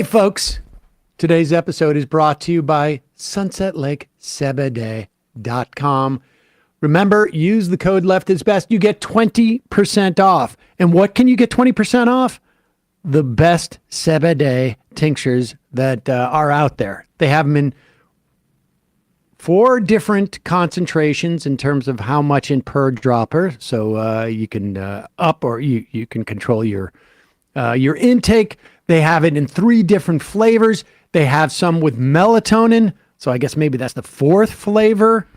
right, folks. Today's episode is brought to you by sunsetlakesebede.com. Remember, use the code LEFTISBEST. You get 20% off. And what can you get 20% off? The best Sebede tinctures that are out there. They have them in 4 different concentrations in terms of how much in per dropper. So you can up or you can control your intake. They have it in 3 different flavors. They have some with melatonin. So I guess maybe that's the 4th flavor.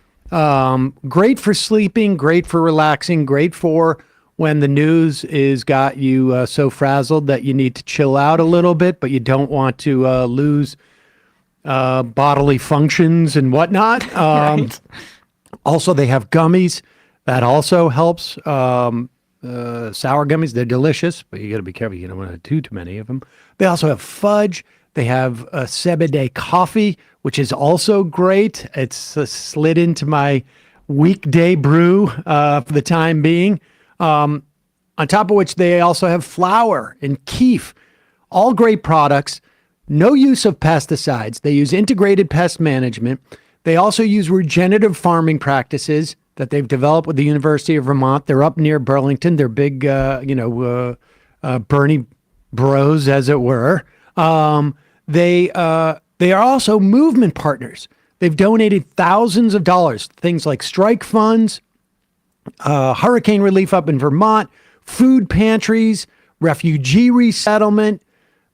Great for sleeping, great for relaxing, great for when the news is got you so frazzled that you need to chill out a little bit, but you don't want to lose bodily functions and whatnot. Right. Also, they have gummies. That also helps. Sour gummies, they're delicious, but you got to be careful. You don't want to do too many of them. They also have fudge. They have Sebede coffee, which is also great. It's slid into my weekday brew for the time being. On top of which, they also have flour and keef. All great products. No use of pesticides. They use integrated pest management. They also use regenerative farming practices that they've developed with the University of Vermont. They're up near Burlington. They're big, Bernie bros, as it were. They are also movement partners. They've donated thousands of dollars, things like strike funds, hurricane relief up in Vermont, food pantries, refugee resettlement.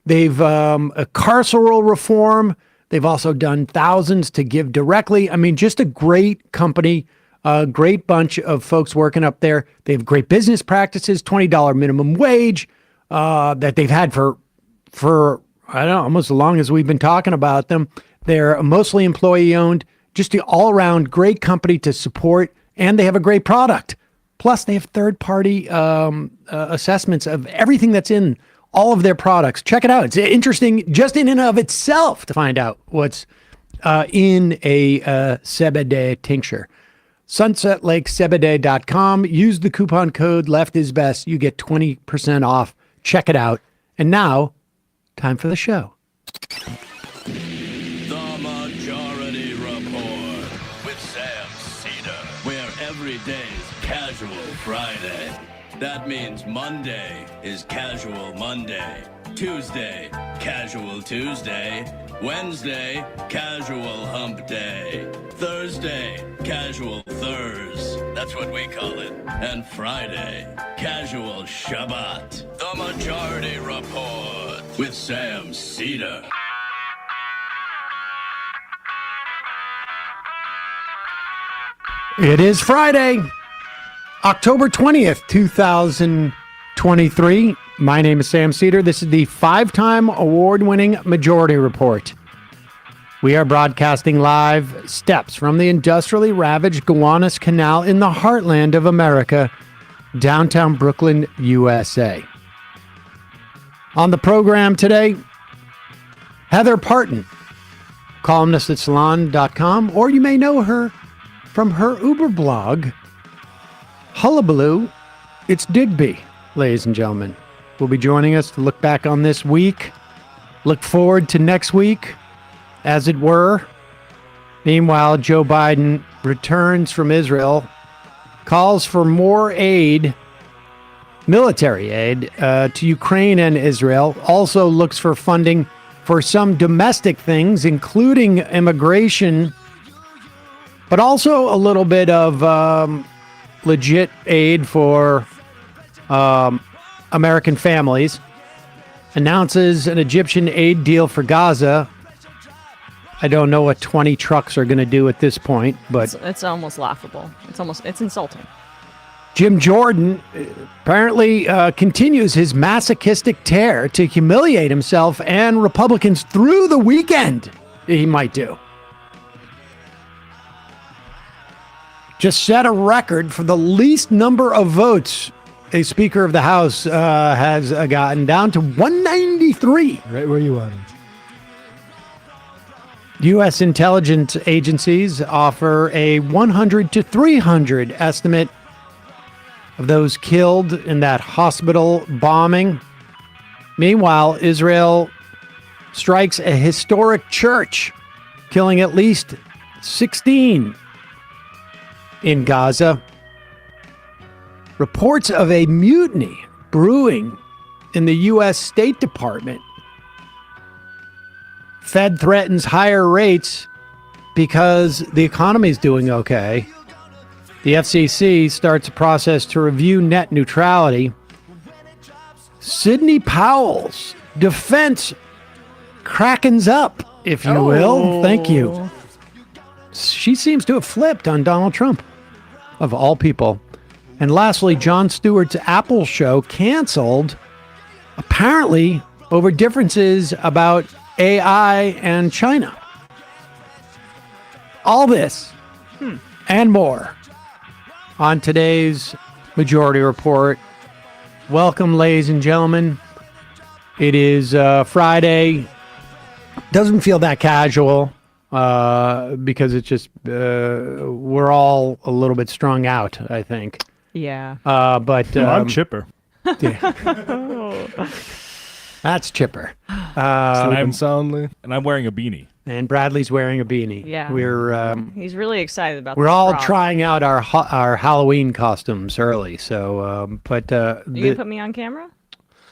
They've a carceral reform. They've also done thousands to give directly. I mean, just a great company, a great bunch of folks working up there. They have great business practices, $20 minimum wage that they've had for I don't know, almost as long as we've been talking about them. They're mostly employee owned, just the all around great company to support. And they have a great product. Plus, they have third-party assessments of everything that's in all of their products. Check it out. It's interesting just in and of itself to find out what's in a Sebede tincture. sunsetlakesebede.com. Use the coupon code LEFTISBEST. You get 20% off. Check it out. And now, time for the show. Every day's casual Friday. That means Monday is casual Monday. Tuesday, casual Tuesday. Wednesday, casual hump day. Thursday, casual Thurs. That's what we call it. And Friday, casual Shabbat. The Majority Report with Sam Seder. It is Friday, October 20th, 2023. My name is Sam Seder. This is the 5-time award-winning Majority Report. We are broadcasting live steps from the industrially ravaged Gowanus Canal in the heartland of America, downtown Brooklyn, USA. On the program today, Heather Parton, columnist at Salon.com, or you may know her from her Uber blog, Hullabaloo. It's Digby, ladies and gentlemen, will be joining us to look back on this week, look forward to next week, as it were. Meanwhile, Joe Biden returns from Israel, calls for more aid, military aid, to Ukraine and Israel, also looks for funding for some domestic things, including immigration, but also a little bit of legit aid for American families. Announces an Egyptian aid deal for Gaza. I don't know what 20 trucks are going to do at this point, but it's almost laughable. It's insulting. Jim Jordan apparently continues his masochistic tear to humiliate himself and Republicans through the weekend. He might do. Just set a record for the least number of votes a Speaker of the House has gotten, down to 193. Right where you want him. U.S. intelligence agencies offer a 100 to 300 estimate of those killed in that hospital bombing. Meanwhile, Israel strikes a historic church, killing at least 16 in Gaza. Reports of a mutiny brewing in the U.S. State Department. Fed threatens higher rates because the economy is doing okay. The FCC starts a process to review net neutrality. Sidney Powell's defense crackens up, if you will. Thank you. She seems to have flipped on Donald Trump, of all people. And lastly, Jon Stewart's Apple show canceled, apparently over differences about AI and China. All this and more on today's Majority Report. Welcome, ladies and gentlemen. It is Friday. Doesn't feel that casual because it's just we're all a little bit strung out, I think. Yeah. But I'm chipper. That's chipper. Sleeping soundly, and I'm wearing a beanie. And Bradley's wearing a beanie. Yeah. He's really excited about. We're this all prop. trying out our Halloween costumes early. So, You gonna put me on camera?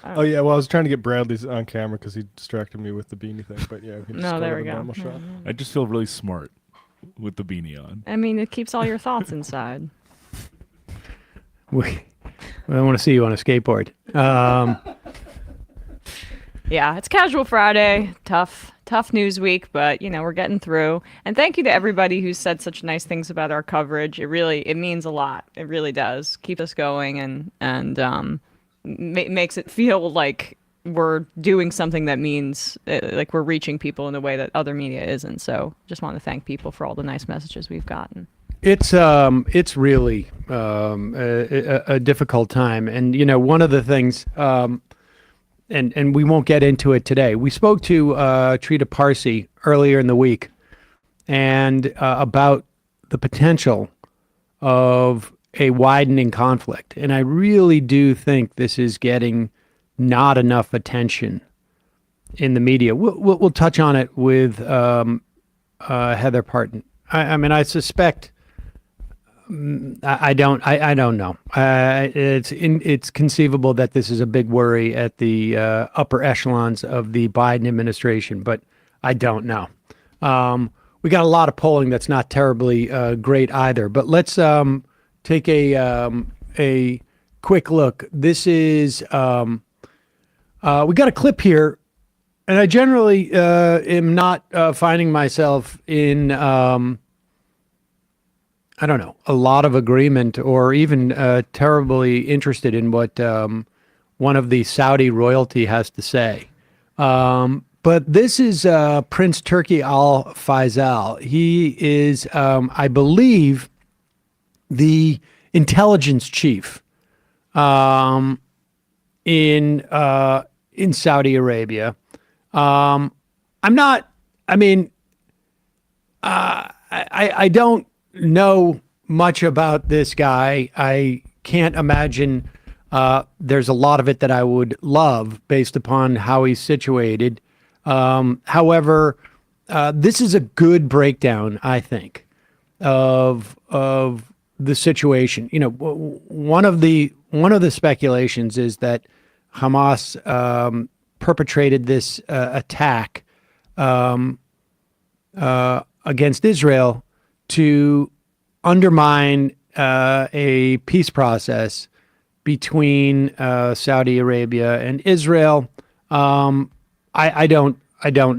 Oh yeah, well I was trying to get Bradley's on camera because he distracted me with the beanie thing. But yeah, we can just No, go there to we the go. normal shot. I just feel really smart with the beanie on. I mean, it keeps all your thoughts inside. we want to see you on a skateboard. Yeah, it's Casual Friday. Tough news week, but we're getting through. And thank you to everybody who said such nice things about our coverage. It means a lot. It really does. Keep us going and makes it feel like we're doing something that means like we're reaching people in a way that other media isn't. So just want to thank people for all the nice messages we've gotten. It's really a difficult time, and one of the things. And we won't get into it today. We spoke to Trita Parsi earlier in the week and about the potential of a widening conflict. And I really do think this is getting not enough attention in the media. We'll touch on it with Heather Parton. I mean, I suspect... I don't know. It's conceivable that this is a big worry at the upper echelons of the Biden administration, but I don't know. We got a lot of polling that's not terribly great either. But let's take a quick look. This is we got a clip here, and I generally am not finding myself in. I don't know, a lot of agreement or even terribly interested in what one of the Saudi royalty has to say. But this is Prince Turki Al Faisal. He is, I believe, the intelligence chief in Saudi Arabia. I don't know much about this guy. I can't imagine there's a lot of it that I would love based upon how he's situated. However, this is a good breakdown, I think, of the situation. One of the speculations is that Hamas perpetrated this attack against Israel to undermine a peace process between Saudi Arabia and Israel. I don't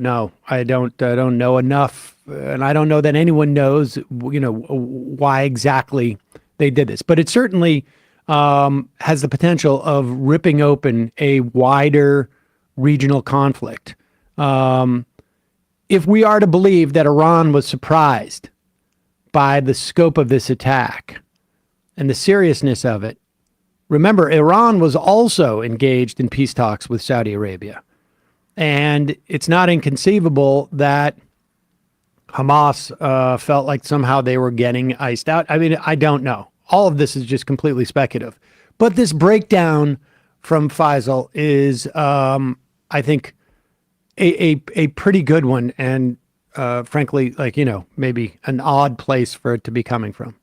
know. I don't know enough, and I don't know that anyone knows, why exactly they did this. But it certainly has the potential of ripping open a wider regional conflict. If we are to believe that Iran was surprised by the scope of this attack and the seriousness of it. Remember, Iran was also engaged in peace talks with Saudi Arabia. And it's not inconceivable that Hamas felt like somehow they were getting iced out. I mean, I don't know. All of this is just completely speculative. But this breakdown from Faisal is, I think, a pretty good one, and frankly, like, maybe an odd place for it to be coming from.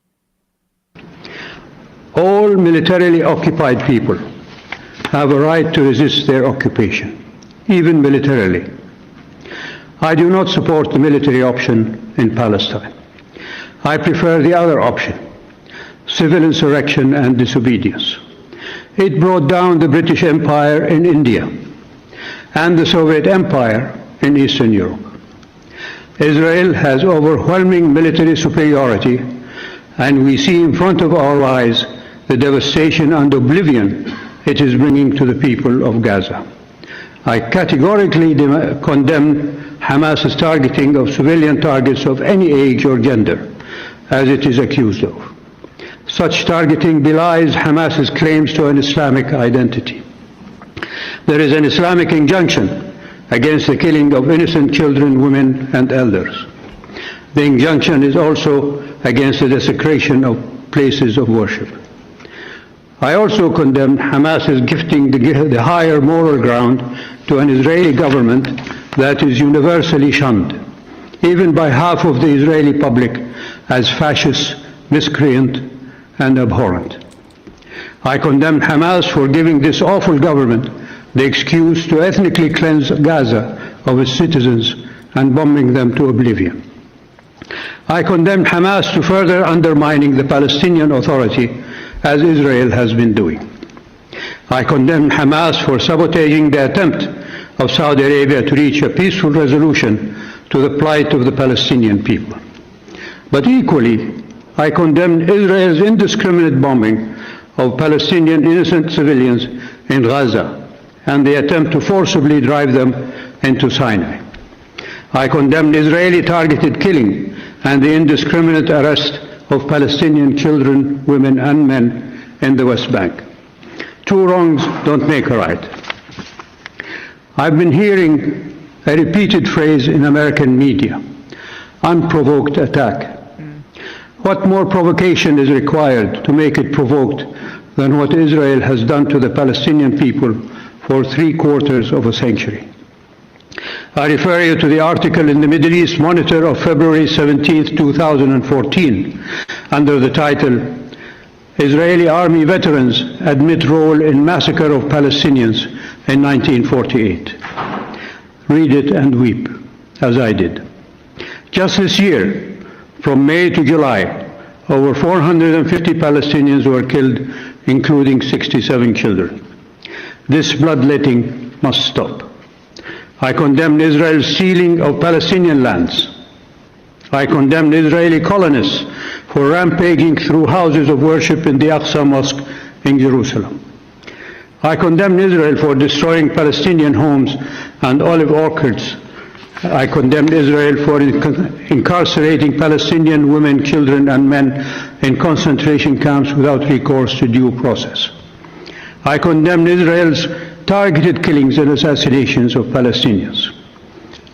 All militarily occupied people have a right to resist their occupation, even militarily. I do not support the military option in Palestine. I prefer the other option, civil insurrection and disobedience. It brought down the British Empire in India and the Soviet Empire in Eastern Europe. Israel has overwhelming military superiority, and we see in front of our eyes the devastation and oblivion it is bringing to the people of Gaza. I categorically condemn Hamas's targeting of civilian targets of any age or gender, as it is accused of. Such targeting belies Hamas's claims to an Islamic identity. There is an Islamic injunction against the killing of innocent children, women, and elders. The injunction is also against the desecration of places of worship. I also condemn Hamas's gifting the higher moral ground to an Israeli government that is universally shunned, even by half of the Israeli public, as fascist, miscreant, and abhorrent. I condemn Hamas for giving this awful government the excuse to ethnically cleanse Gaza of its citizens and bombing them to oblivion. I condemn Hamas to further undermining the Palestinian Authority, as Israel has been doing. I condemn Hamas for sabotaging the attempt of Saudi Arabia to reach a peaceful resolution to the plight of the Palestinian people. But equally, I condemn Israel's indiscriminate bombing of Palestinian innocent civilians in Gaza and the attempt to forcibly drive them into Sinai. I condemn Israeli targeted killing and the indiscriminate arrest of Palestinian children, women, and men in the West Bank. Two wrongs don't make a right. I've been hearing a repeated phrase in American media, unprovoked attack. What more provocation is required to make it provoked than what Israel has done to the Palestinian people for 3/4 of a century? I refer you to the article in the Mideast Monitor of February 17, 2014, under the title, Israeli Army Veterans Admit Role in Massacre of Palestinians in 1948. Read it and weep, as I did. Just this year, from May to July, over 450 Palestinians were killed, including 67 children. This bloodletting must stop. I condemn Israel's sealing of Palestinian lands. I condemn Israeli colonists for rampaging through houses of worship in the Aqsa Mosque in Jerusalem. I condemn Israel for destroying Palestinian homes and olive orchards. I condemn Israel for incarcerating Palestinian women, children, and men in concentration camps without recourse to due process. I condemn Israel's targeted killings and assassinations of Palestinians.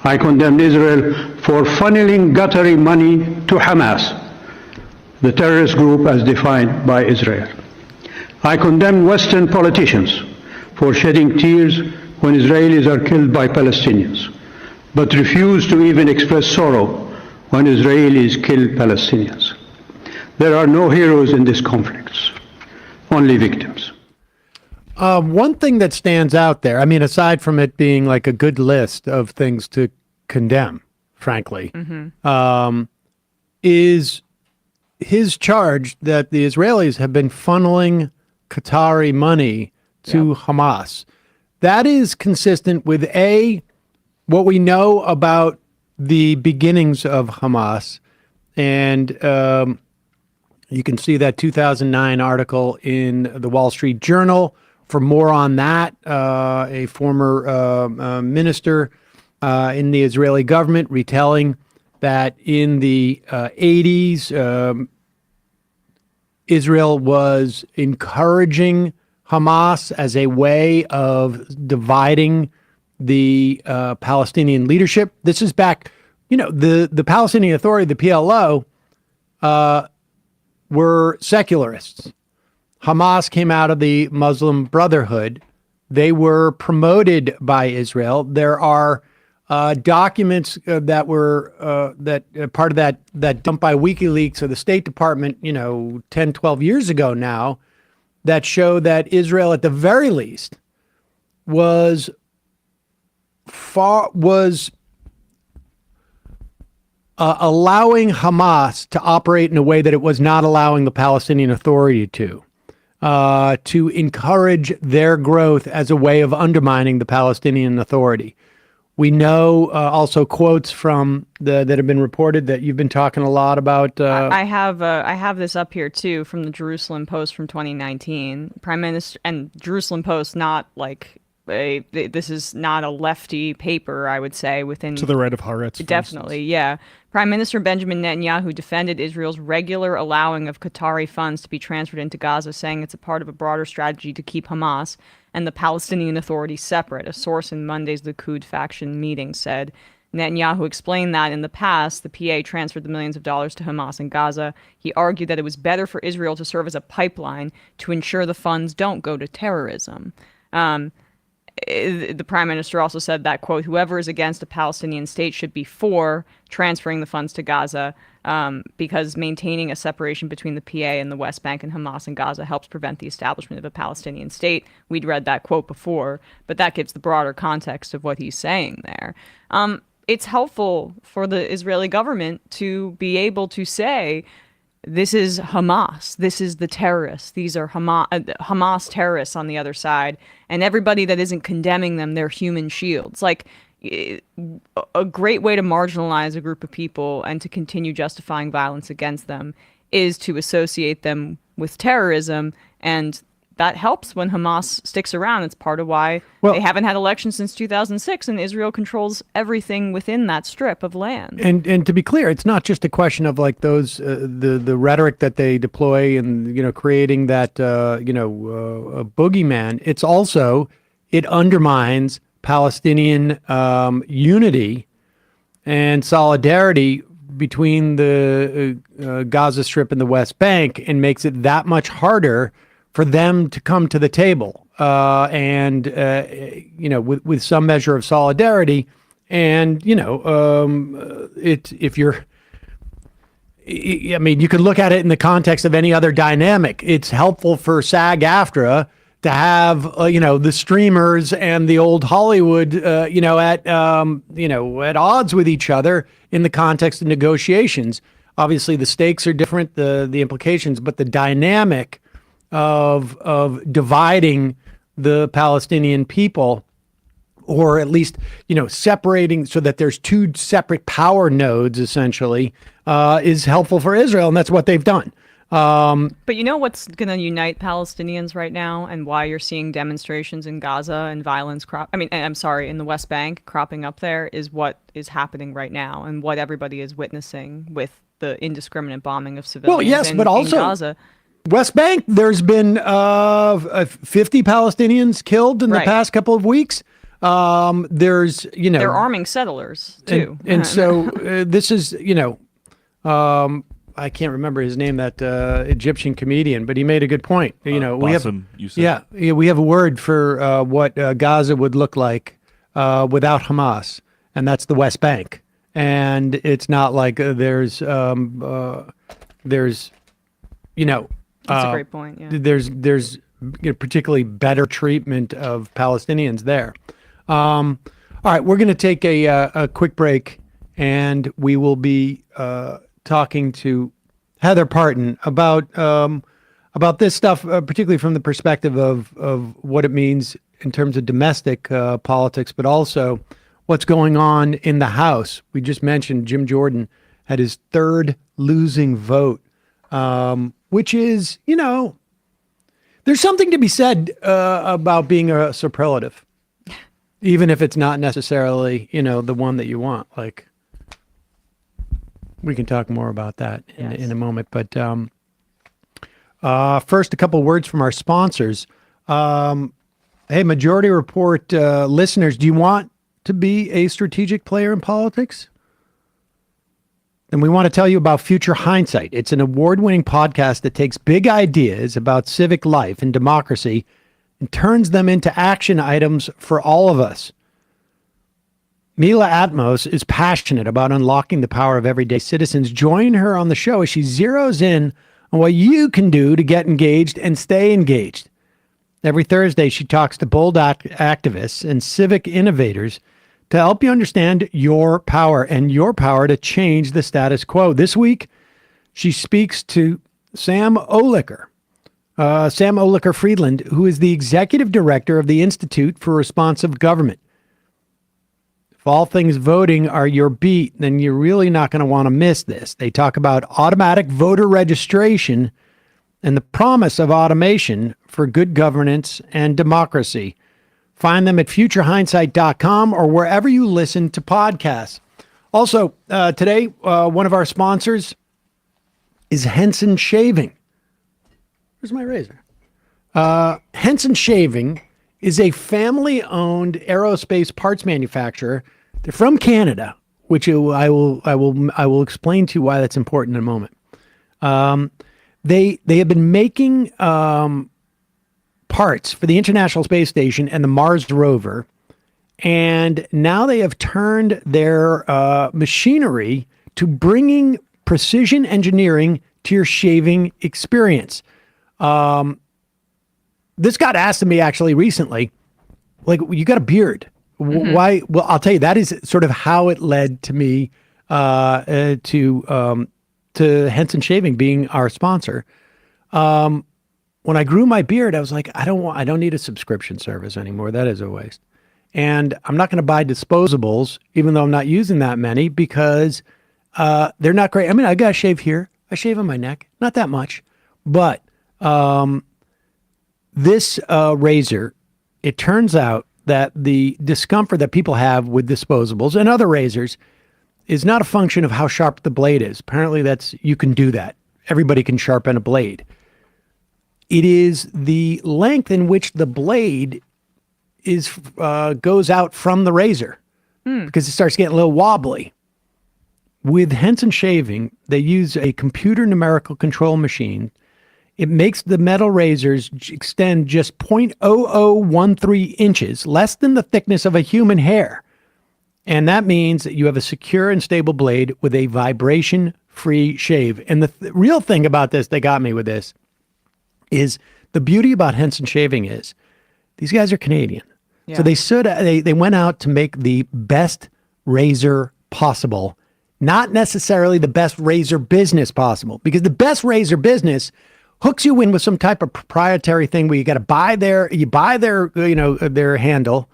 I condemn Israel for funneling guttery money to Hamas, the terrorist group as defined by Israel. I condemn Western politicians for shedding tears when Israelis are killed by Palestinians, but refuse to even express sorrow when Israelis kill Palestinians. There are no heroes in this conflict, only victims. One thing that stands out there, I mean, aside from it being like a good list of things to condemn, frankly, is his charge that the Israelis have been funneling Qatari money to Hamas. That is consistent with what we know about the beginnings of Hamas. And you can see that 2009 article in the Wall Street Journal. For more on that, a former minister in the Israeli government retelling that in the 80s, Israel was encouraging Hamas as a way of dividing the Palestinian leadership. This is back, the Palestinian Authority, the PLO, were secularists. Hamas came out of the Muslim Brotherhood. They were promoted by Israel. There are documents that were part of that dump by WikiLeaks or the State Department, 10, 12 years ago now, that show that Israel, at the very least, was allowing Hamas to operate in a way that it was not allowing the Palestinian Authority to encourage their growth as a way of undermining the Palestinian Authority. We know also quotes from that have been reported that you've been talking a lot about. I have this up here too from the Jerusalem Post from 2019. Prime Minister and Jerusalem Post, not like this is not a lefty paper, I would say, within To the right of Haaretz. Definitely, yeah. Prime Minister Benjamin Netanyahu defended Israel's regular allowing of Qatari funds to be transferred into Gaza, saying it's a part of a broader strategy to keep Hamas and the Palestinian Authority separate. A source in Monday's Likud faction meeting said Netanyahu explained that in the past, the PA transferred the millions of dollars to Hamas in Gaza. He argued that it was better for Israel to serve as a pipeline to ensure the funds don't go to terrorism. The prime minister also said that, quote, whoever is against a Palestinian state should be for transferring the funds to Gaza because maintaining a separation between the PA and the West Bank and Hamas and Gaza helps prevent the establishment of a Palestinian state. We'd read that quote before, but that gives the broader context of what he's saying there. It's helpful for the Israeli government to be able to say, this is Hamas. This is the terrorists. These are Hamas terrorists on the other side. And everybody that isn't condemning them, they're human shields. Like, a great way to marginalize a group of people and to continue justifying violence against them is to associate them with terrorism. And that helps when Hamas sticks around. It's part of why they haven't had elections since 2006, and Israel controls everything within that strip of land. And to be clear, it's not just a question of like those the rhetoric that they deploy and creating that a boogeyman. It's also it undermines Palestinian unity and solidarity between the Gaza Strip and the West Bank, and makes it that much harder for them to come to the table with some measure of solidarity. And, you could look at it in the context of any other dynamic. It's helpful for SAG-AFTRA to have, the streamers and the old Hollywood, at odds with each other in the context of negotiations. Obviously, the stakes are different, the implications, but the dynamic of dividing the Palestinian people, or at least, separating so that there's two separate power nodes, essentially, is helpful for Israel. And that's what they've done. But you know what's going to unite Palestinians right now, and why you're seeing demonstrations in Gaza and violence in the West Bank cropping up there, is what is happening right now and what everybody is witnessing with the indiscriminate bombing of civilians in Gaza. West Bank, there's been 50 Palestinians killed in the past couple of weeks. There's, they're arming settlers too. And so this is, I can't remember his name, that Egyptian comedian, but he made a good point. We have a word for what Gaza would look like without Hamas, and that's the West Bank. And it's not like there's that's a great point. Yeah. There's particularly better treatment of Palestinians there. All right, we're going to take a quick break, and we will be talking to Heather Parton about this stuff, particularly from the perspective of what it means in terms of domestic politics, but also what's going on in the House. We just mentioned Jim Jordan had his third losing vote. Which is, there's something to be said about being a superlative, even if it's not necessarily, the one that you want. Like, we can talk more about that in a moment. But first, a couple words from our sponsors. Hey, Majority Report listeners, do you want to be a strategic player in politics? And we want to tell you about Future Hindsight. It's an award-winning podcast that takes big ideas about civic life and democracy and turns them into action items for all of us. Mila Atmos is passionate about unlocking the power of everyday citizens. Join her on the show as she zeroes in on what you can do to get engaged and stay engaged. Every Thursday, she talks to bold activists and civic innovators to help you understand your power and your power to change the status quo. This week, she speaks to Sam Olicker Friedland, who is the executive director of the Institute for Responsive Government. If all things voting are your beat, then you're really not going to want to miss this. They talk about automatic voter registration and the promise of automation for good governance and democracy. Find them at futurehindsight.com or wherever you listen to podcasts. Also, today, one of our sponsors is Henson Shaving. Where's my razor? Henson Shaving is a family-owned aerospace parts manufacturer. They're from Canada, which I will explain to you why that's important in a moment. They have been making parts for the International Space Station and the Mars rover, and now they have turned their machinery to bringing precision engineering to your shaving experience. This got asked to me actually recently, like, you got a beard. Mm-hmm. Why? Well, I'll tell you, that is sort of how it led to me to Henson Shaving being our sponsor. When I grew my beard, I was like, I don't need a subscription service anymore. That is a waste. And I'm not going to buy disposables, even though I'm not using that many, because they're not great. I mean, I got to shave here. I shave on my neck, not that much, but this razor, it turns out that the discomfort that people have with disposables and other razors is not a function of how sharp the blade is. Apparently you can do that. Everybody can sharpen a blade. It is the length in which the blade goes out from the razor because it starts getting a little wobbly. With Henson Shaving, they use a computer numerical control machine. It makes the metal razors extend just 0.0013 inches, less than the thickness of a human hair. And that means that you have a secure and stable blade with a vibration-free shave. And the real thing about this, they got me with this, is the beauty about Henson Shaving is these guys are Canadian. Yeah. So they went out to make the best razor possible, not necessarily the best razor business possible, because the best razor business hooks you in with some type of proprietary thing where you got to buy their handle.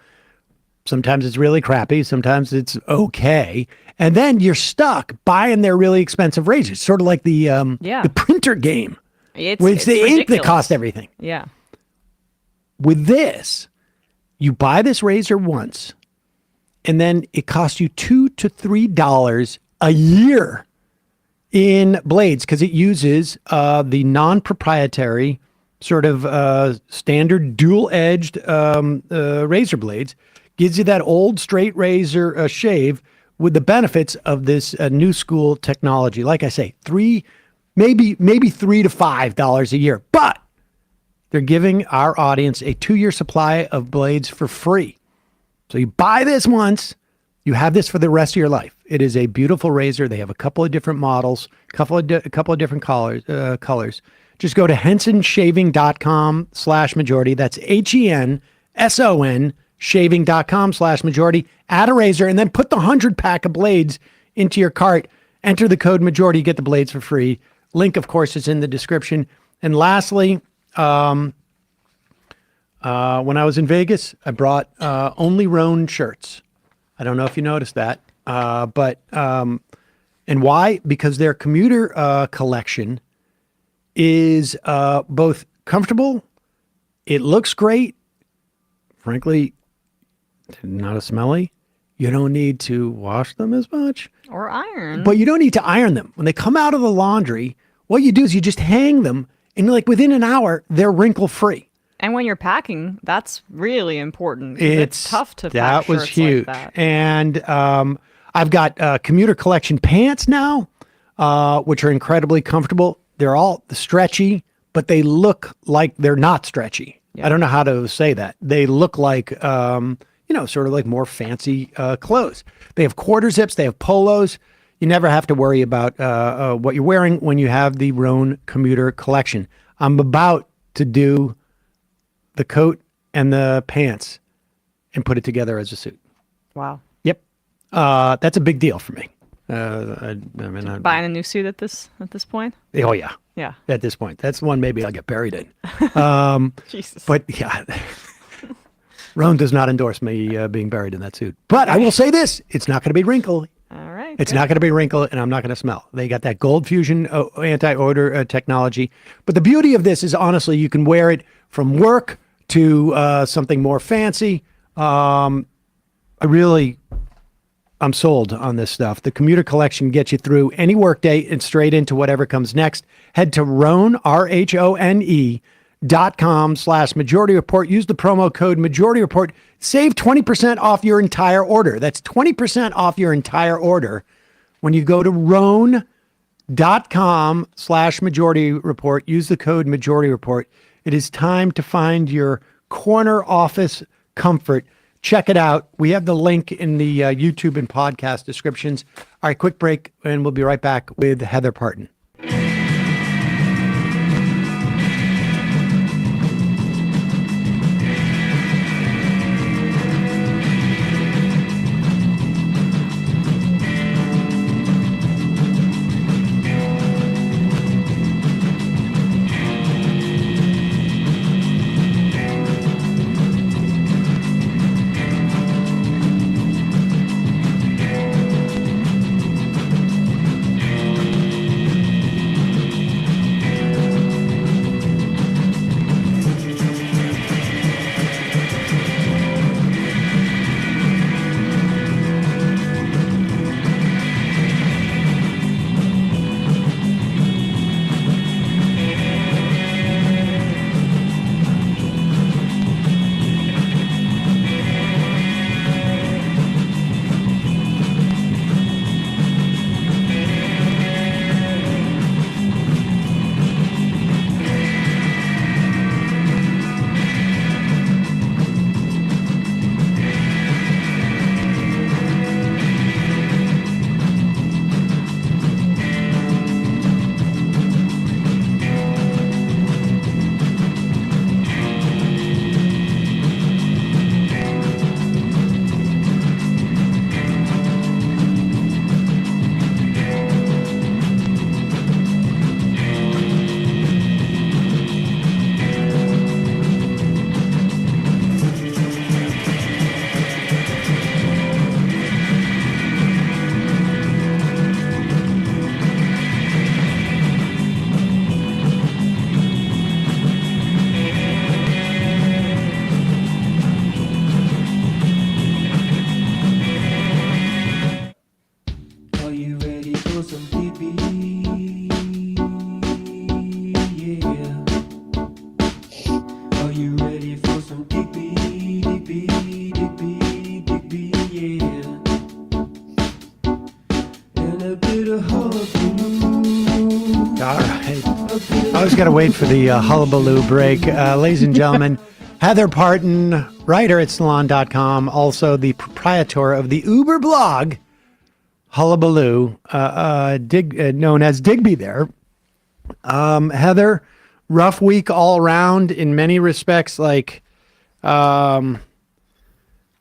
Sometimes it's really crappy. Sometimes it's okay. And then you're stuck buying their really expensive razors, sort of like the printer game. It's the ink that costs everything. Yeah. With this, you buy this razor once, and then it costs you $2 to $3 a year in blades because it uses the non-proprietary sort of standard dual-edged razor blades. Gives you that old straight razor shave with the benefits of this new school technology. Like I say, maybe $3 to $5 a year, but they're giving our audience a 2-year supply of blades for free. So you buy this once, you have this for the rest of your life. It is a beautiful razor. They have a couple of different models, a couple of different colors. Just go to hensonshaving.com/majority. That's HENSON shaving.com/majority. Add a razor and then put the 100-pack of blades into your cart. Enter the code majority, get the blades for free. Link, of course, is in the description. And lastly, when I was in Vegas, I brought only Roan shirts. I don't know if you noticed that, but and why? Because their commuter collection is both comfortable, it looks great, frankly, not as smelly. You don't need to wash them as much. Or iron. But you don't need to iron them. When they come out of the laundry, what you do is you just hang them, and like within an hour, they're wrinkle-free. And when you're packing, that's really important. It's tough to pack that was shirts huge. Like that. And I've got commuter collection pants now, which are incredibly comfortable. They're all stretchy, but they look like they're not stretchy. Yeah. I don't know how to say that. They look like sort of like more fancy clothes. They have quarter zips. They have polos. You never have to worry about what you're wearing when you have the Roan commuter collection. I'm about to do the coat and the pants and put it together as a suit. Wow. Yep. That's a big deal for me. I'm Buying a new suit at this point? Oh, yeah. Yeah. At this point. That's one maybe I'll get buried in. Jesus. But yeah, Roan does not endorse me being buried in that suit. But I will say this, it's not going to be wrinkly. All right. It's not going to be wrinkled, and I'm not going to smell. They got that gold fusion anti-odor technology. But the beauty of this is, honestly, you can wear it from work to something more fancy. I'm sold on this stuff. The commuter collection gets you through any workday and straight into whatever comes next. Head to Rhone, RHONE.com/Majority Report. Use the promo code Majority Report. Save 20% off your entire order. That's 20% off your entire order when you go to Rhone.com/Majority Report. Use the code Majority Report. It is time to find your corner office comfort. Check it out. We have the link in the YouTube and podcast descriptions. All right, quick break, and we'll be right back with Heather Parton. Always got to wait for the Hullabaloo break. Ladies and gentlemen, Heather Parton, writer at Salon.com, also the proprietor of the Uber blog, Hullabaloo, known as Digby there. Heather, rough week all around in many respects. Like,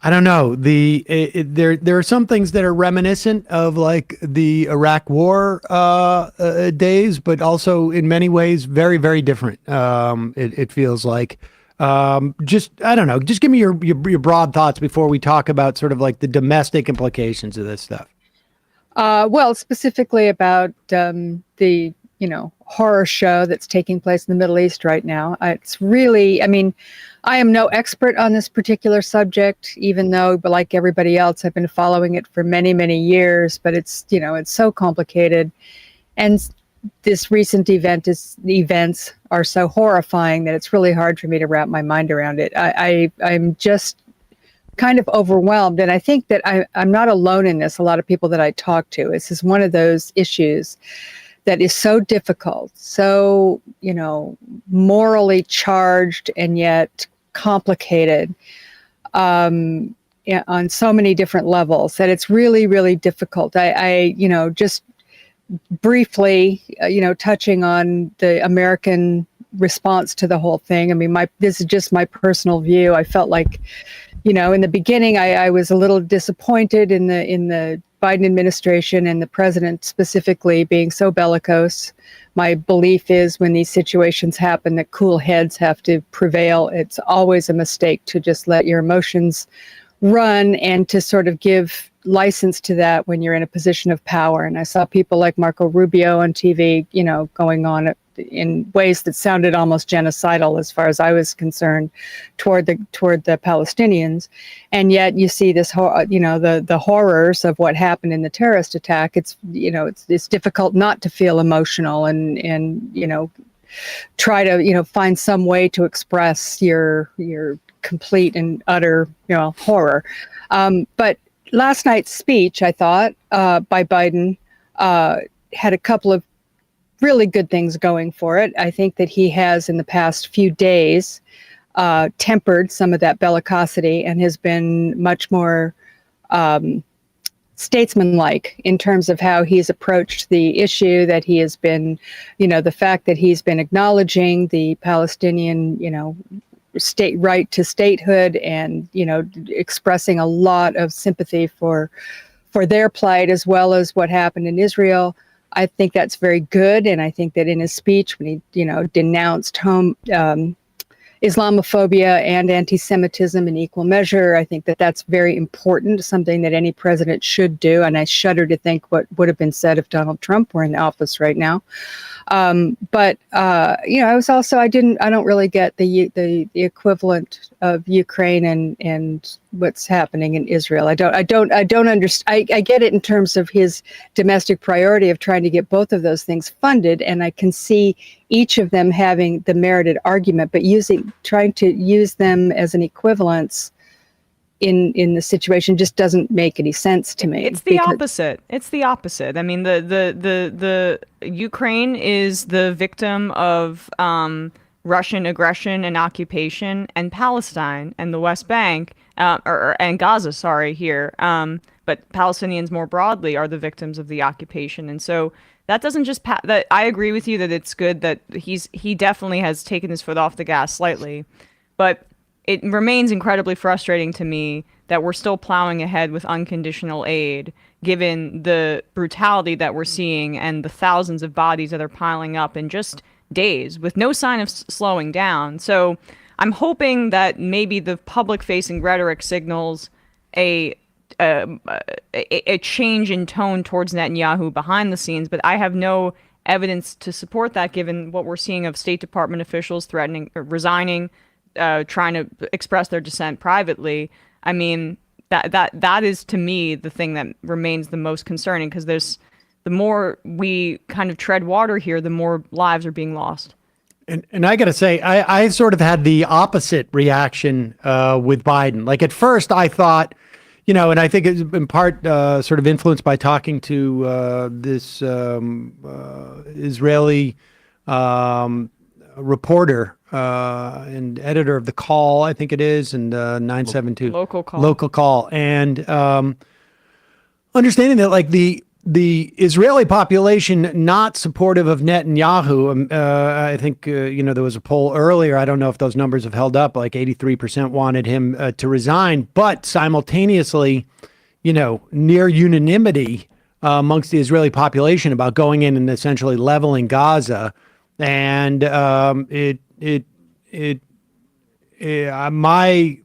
I don't know. There are some things that are reminiscent of like the Iraq War days, but also in many ways very, very different. It feels like. Just I don't know. Just give me your broad thoughts before we talk about sort of like the domestic implications of this stuff. Well, specifically about the horror show that's taking place in the Middle East right now. It's really, I mean, I am no expert on this particular subject, even though, but like everybody else, I've been following it for many, many years. But it's so complicated, and this recent events are so horrifying that it's really hard for me to wrap my mind around it. I'm just kind of overwhelmed, and I think that I'm not alone in this. A lot of people that I talk to, this is one of those issues that is so difficult, so, morally charged and yet complicated. And on so many different levels that it's really, really difficult. I just briefly, touching on the American response to the whole thing. I mean, this is just my personal view. I felt like, in the beginning, I was a little disappointed in the Biden administration and the president specifically being so bellicose. My belief is when these situations happen that cool heads have to prevail. It's always a mistake to just let your emotions run and to sort of give license to that when you're in a position of power. And I saw people like Marco Rubio on TV, going on in ways that sounded almost genocidal as far as I was concerned toward the Palestinians. And yet you see this, the horrors of what happened in the terrorist attack. It's difficult not to feel emotional and try to, find some way to express your complete and utter, horror. But last night's speech, I thought, by Biden had a couple of really good things going for it. I think that he has, in the past few days, tempered some of that bellicosity and has been much more statesmanlike in terms of how he's approached the issue, that he has been, the fact that he's been acknowledging the Palestinian, state right to statehood and, expressing a lot of sympathy for their plight as well as what happened in Israel. I think that's very good. And I think that in his speech, when he, denounced Islamophobia and anti-Semitism in equal measure, I think that that's very important, something that any president should do. And I shudder to think what would have been said if Donald Trump were in office right now. But I was also, I don't really get the equivalent of Ukraine and what's happening in Israel. I don't understand. I get it in terms of his domestic priority of trying to get both of those things funded. And I can see each of them having the merited argument, but trying to use them as an equivalence in the situation just doesn't make any sense to me. It's the opposite. It's the opposite. I mean, the Ukraine is the victim of Russian aggression and occupation, and Palestine and the West Bank and Gaza, here. But Palestinians more broadly are the victims of the occupation, and so that doesn't just that. I agree with you that it's good that he definitely has taken his foot off the gas slightly, but it remains incredibly frustrating to me that we're still plowing ahead with unconditional aid, given the brutality that we're seeing and the thousands of bodies that are piling up in just days with no sign of slowing down. So I'm hoping that maybe the public-facing rhetoric signals a change in tone towards Netanyahu behind the scenes, but I have no evidence to support that, given what we're seeing of State Department officials threatening or resigning, trying to express their dissent privately. I mean, that is to me the thing that remains the most concerning, because the more we kind of tread water here, the more lives are being lost. And I got to say, I sort of had the opposite reaction with Biden. Like at first I thought, and I think it's in part sort of influenced by talking to this Israeli reporter and editor of The Call, I think it is, and 972. Local Call. And understanding that like the Israeli population not supportive of Netanyahu. I think, there was a poll earlier. I don't know if those numbers have held up. Like 83% wanted him to resign, but simultaneously, near unanimity amongst the Israeli population about going in and essentially leveling Gaza. And my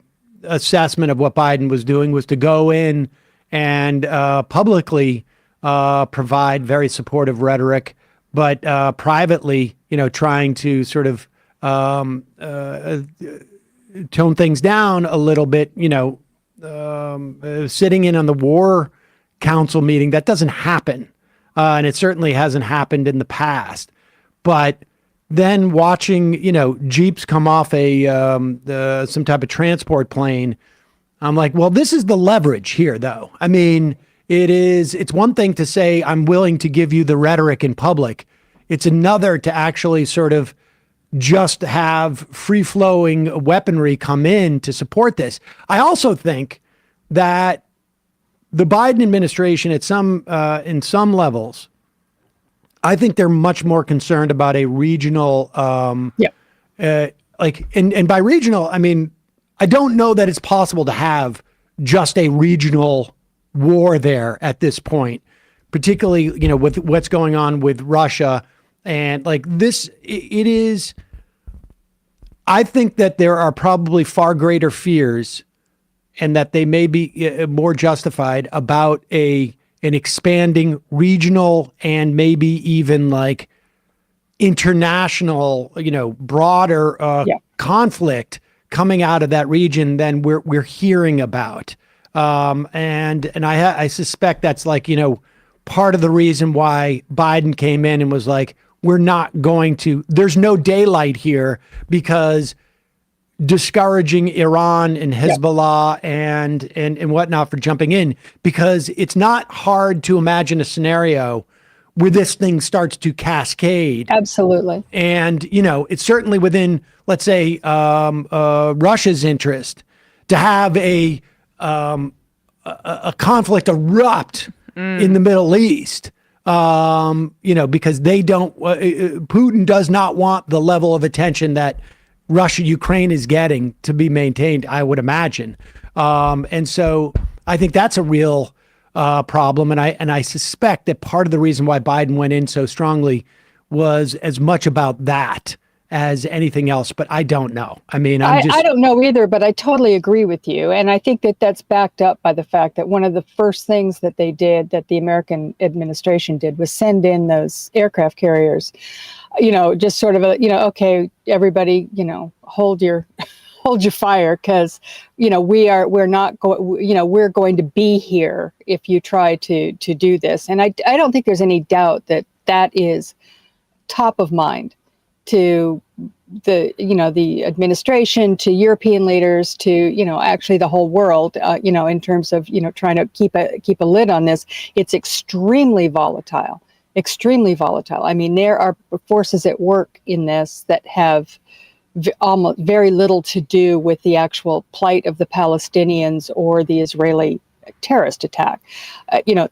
assessment of what Biden was doing was to go in and publicly provide very supportive rhetoric, but privately, trying to sort of tone things down a little bit, sitting in on the War Council meeting. That doesn't happen. And it certainly hasn't happened in the past. But then watching, Jeeps come off some type of transport plane, I'm like, well, this is the leverage here, though. I mean, it's one thing to say, I'm willing to give you the rhetoric in public. It's another to actually sort of just have free-flowing weaponry come in to support this. I also think that the Biden administration at in some levels, I think they're much more concerned about a regional, and by regional, I mean, I don't know that it's possible to have just a regional war there at this point, particularly, with what's going on with Russia and like this, it is, I think that there are probably far greater fears and that they may be more justified about an expanding regional and maybe even like international, broader conflict coming out of that region than we're hearing about. And I suspect that's like, part of the reason why Biden came in and was like, there's no daylight here because discouraging Iran and Hezbollah and whatnot for jumping in, because it's not hard to imagine a scenario where this thing starts to cascade. Absolutely. And, it's certainly within, let's say, Russia's interest to have a conflict erupt in the Middle East, because Putin does not want the level of attention that Russia-Ukraine is getting to be maintained, I would imagine. And so I think that's a real problem. And I suspect that part of the reason why Biden went in so strongly was as much about that as anything else, but I don't know. I mean, I don't know either, but I totally agree with you. And I think that that's backed up by the fact that one of the first things that they did, that the American administration did, was send in those aircraft carriers, just sort of okay, everybody, hold your fire, because, we're going to be here if you try to do this. And I don't think there's any doubt that that is top of mind to the administration, to European leaders, to actually the whole world, in terms of trying to keep a lid on this. It's extremely volatile. I mean, there are forces at work in this that have almost very little to do with the actual plight of the Palestinians or the Israeli terrorist attack.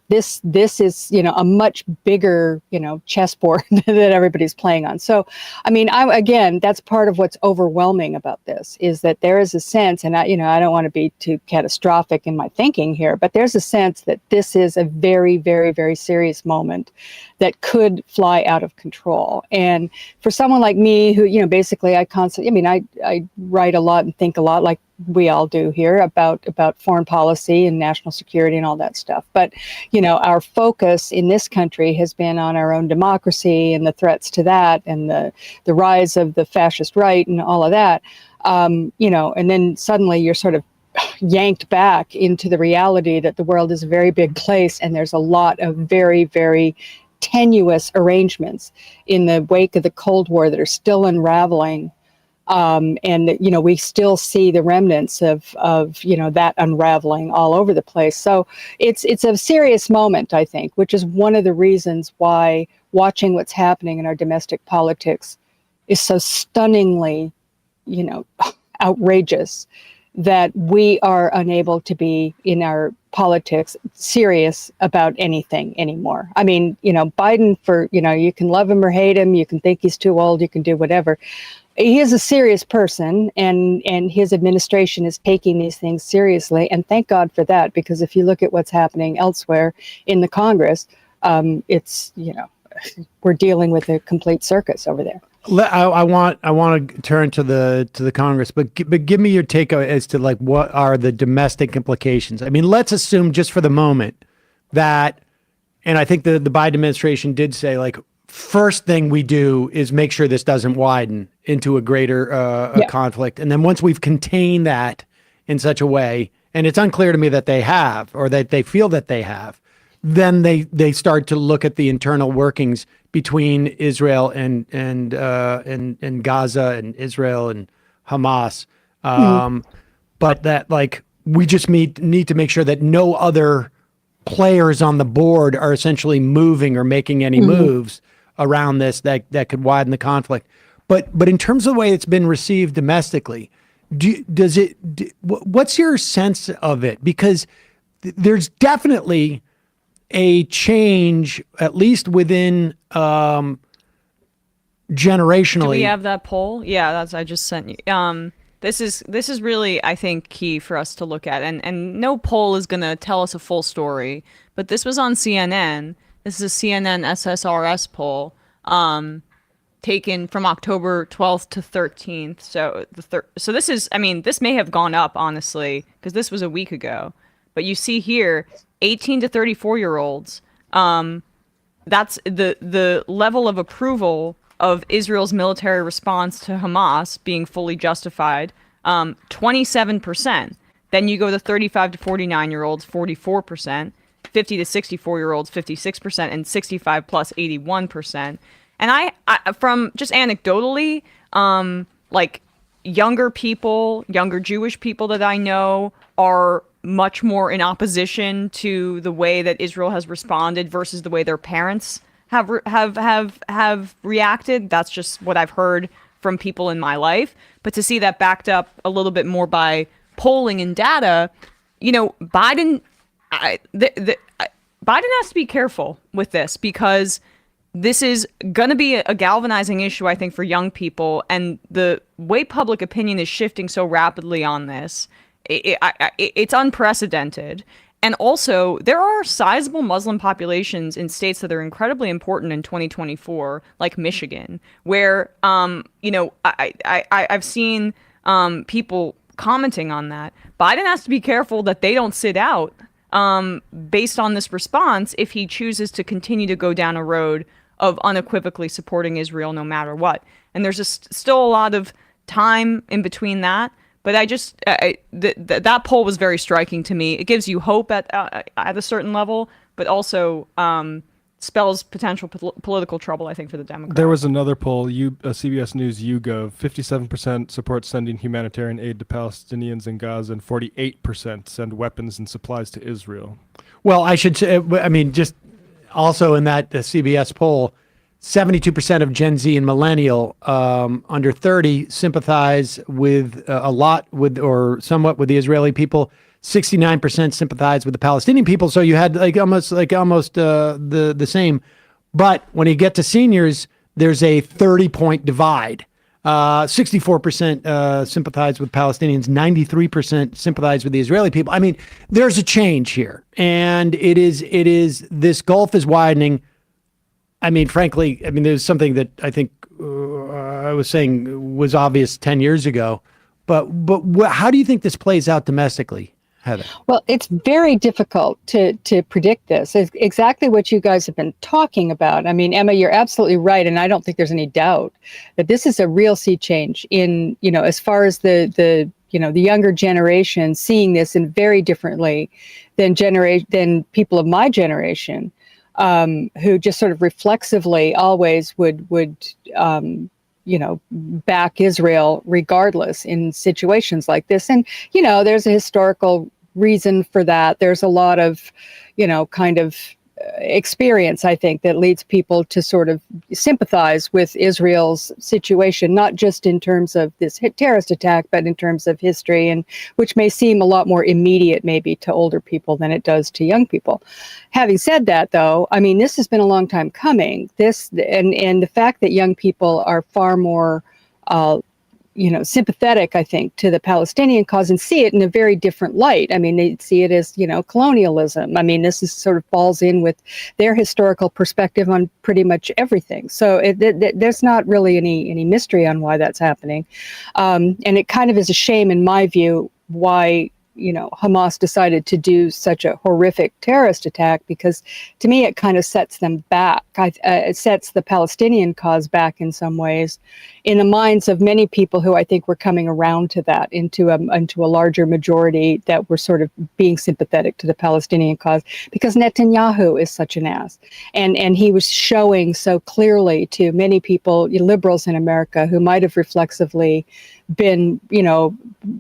This is a much bigger chessboard that everybody's playing on. So I mean, again, that's part of what's overwhelming about this, is that there is a sense, and I don't want to be too catastrophic in my thinking here, but there's a sense that this is a very, very, very serious moment that could fly out of control. And for someone like me, who basically I write a lot and think a lot, like we all do here, about foreign policy and national security and all that stuff. But, our focus in this country has been on our own democracy and the threats to that, and the rise of the fascist right and all of that. And then suddenly you're sort of yanked back into the reality that the world is a very big place, and there's a lot of very, very tenuous arrangements in the wake of the Cold War that are still unraveling. And we still see the remnants of that unraveling all over the place. So it's a serious moment, I think, which is one of the reasons why watching what's happening in our domestic politics is so stunningly, outrageous, that we are unable to be in our politics serious about anything anymore. I mean, Biden, you can love him or hate him, you can think he's too old, you can do whatever. He is a serious person, and his administration is taking these things seriously. And thank God for that, because if you look at what's happening elsewhere in the Congress, it's, we're dealing with a complete circus over there. I want to turn to the Congress, but give me your take as to like what are the domestic implications. I mean, let's assume just for the moment that, and I think the Biden administration did say, like, first thing we do is make sure this doesn't widen into a greater conflict, and then once we've contained that in such a way, and it's unclear to me that they have, or that they feel that they have, then they start to look at the internal workings between Israel and Gaza, and Israel and Hamas. But that, like, we just need to make sure that no other players on the board are essentially moving or making any moves around this that could widen the conflict. But in terms of the way it's been received domestically, What's your sense of it? Because there's definitely a change, at least within generationally. Do we have that poll? Yeah, I just sent you. This is really, I think, key for us to look at, and no poll is going to tell us a full story, but this was on CNN. This is a CNN SSRS poll, taken from October 12th to 13th. So so this is, I mean, this may have gone up, honestly, because this was a week ago. But you see here, 18 to 34-year-olds, that's the level of approval of Israel's military response to Hamas being fully justified, 27%. Then you go to 35 to 49-year-olds, 44%, 50 to 64-year-olds, 56%, and 65 plus, 81%. And I from just anecdotally, like younger people, younger Jewish people that I know are much more in opposition to the way that Israel has responded versus the way their parents have reacted. That's just what I've heard from people in my life. But to see that backed up a little bit more by polling and data, you know, Biden has to be careful with this, because this is going to be a galvanizing issue, I think, for young people. And the way public opinion is shifting so rapidly on this, it's unprecedented. And also, there are sizable Muslim populations in states that are incredibly important in 2024, like Michigan, where, you know, I've seen people commenting on that. Biden has to be careful that they don't sit out based on this response if he chooses to continue to go down a road of unequivocally supporting Israel no matter what. And there's still a lot of time in between that. But that poll was very striking to me. It gives you hope at a certain level, but also spells potential political trouble, I think, for the Democrats. There was another poll, CBS News YouGov, 57% support sending humanitarian aid to Palestinians in Gaza, and 48% send weapons and supplies to Israel. Well, I should say, I mean, just also in that CBS poll, 72% of Gen Z and millennial under 30 sympathize with a lot with or somewhat with the Israeli people. 69% sympathize with the Palestinian people. So you had almost the same. But when you get to seniors, there's a 30-point divide. 64% sympathize with Palestinians. 93% sympathize with the Israeli people. I mean, there's a change here, and it is this gulf is widening. I mean, frankly, there's something that I think I was saying was obvious 10 years ago. But how do you think this plays out domestically, Heather? Well, it's very difficult to predict this. It's exactly what you guys have been talking about. I mean, Emma, you're absolutely right. And I don't think there's any doubt that this is a real sea change in, you know, as far as the younger generation seeing this in very differently than people of my generation. Who just sort of reflexively always would back Israel regardless in situations like this. And, you know, there's a historical reason for that. There's a lot of, kind of experience, I think, that leads people to sort of sympathize with Israel's situation, not just in terms of this terrorist attack, but in terms of history, and which may seem a lot more immediate maybe to older people than it does to young people. Having said that, though, I mean, this has been a long time coming. And the fact that young people are far more sympathetic, I think, to the Palestinian cause and see it in a very different light. I mean, they see it as, colonialism. I mean, this is sort of falls in with their historical perspective on pretty much everything. So there's not really any mystery on why that's happening. And it kind of is a shame, in my view, why Hamas decided to do such a horrific terrorist attack, because to me it kind of sets them back. It sets the Palestinian cause back in some ways, in the minds of many people who I think were coming around to that, into a larger majority that were sort of being sympathetic to the Palestinian cause, because Netanyahu is such an ass, and he was showing so clearly to many people, liberals in America, who might have reflexively been,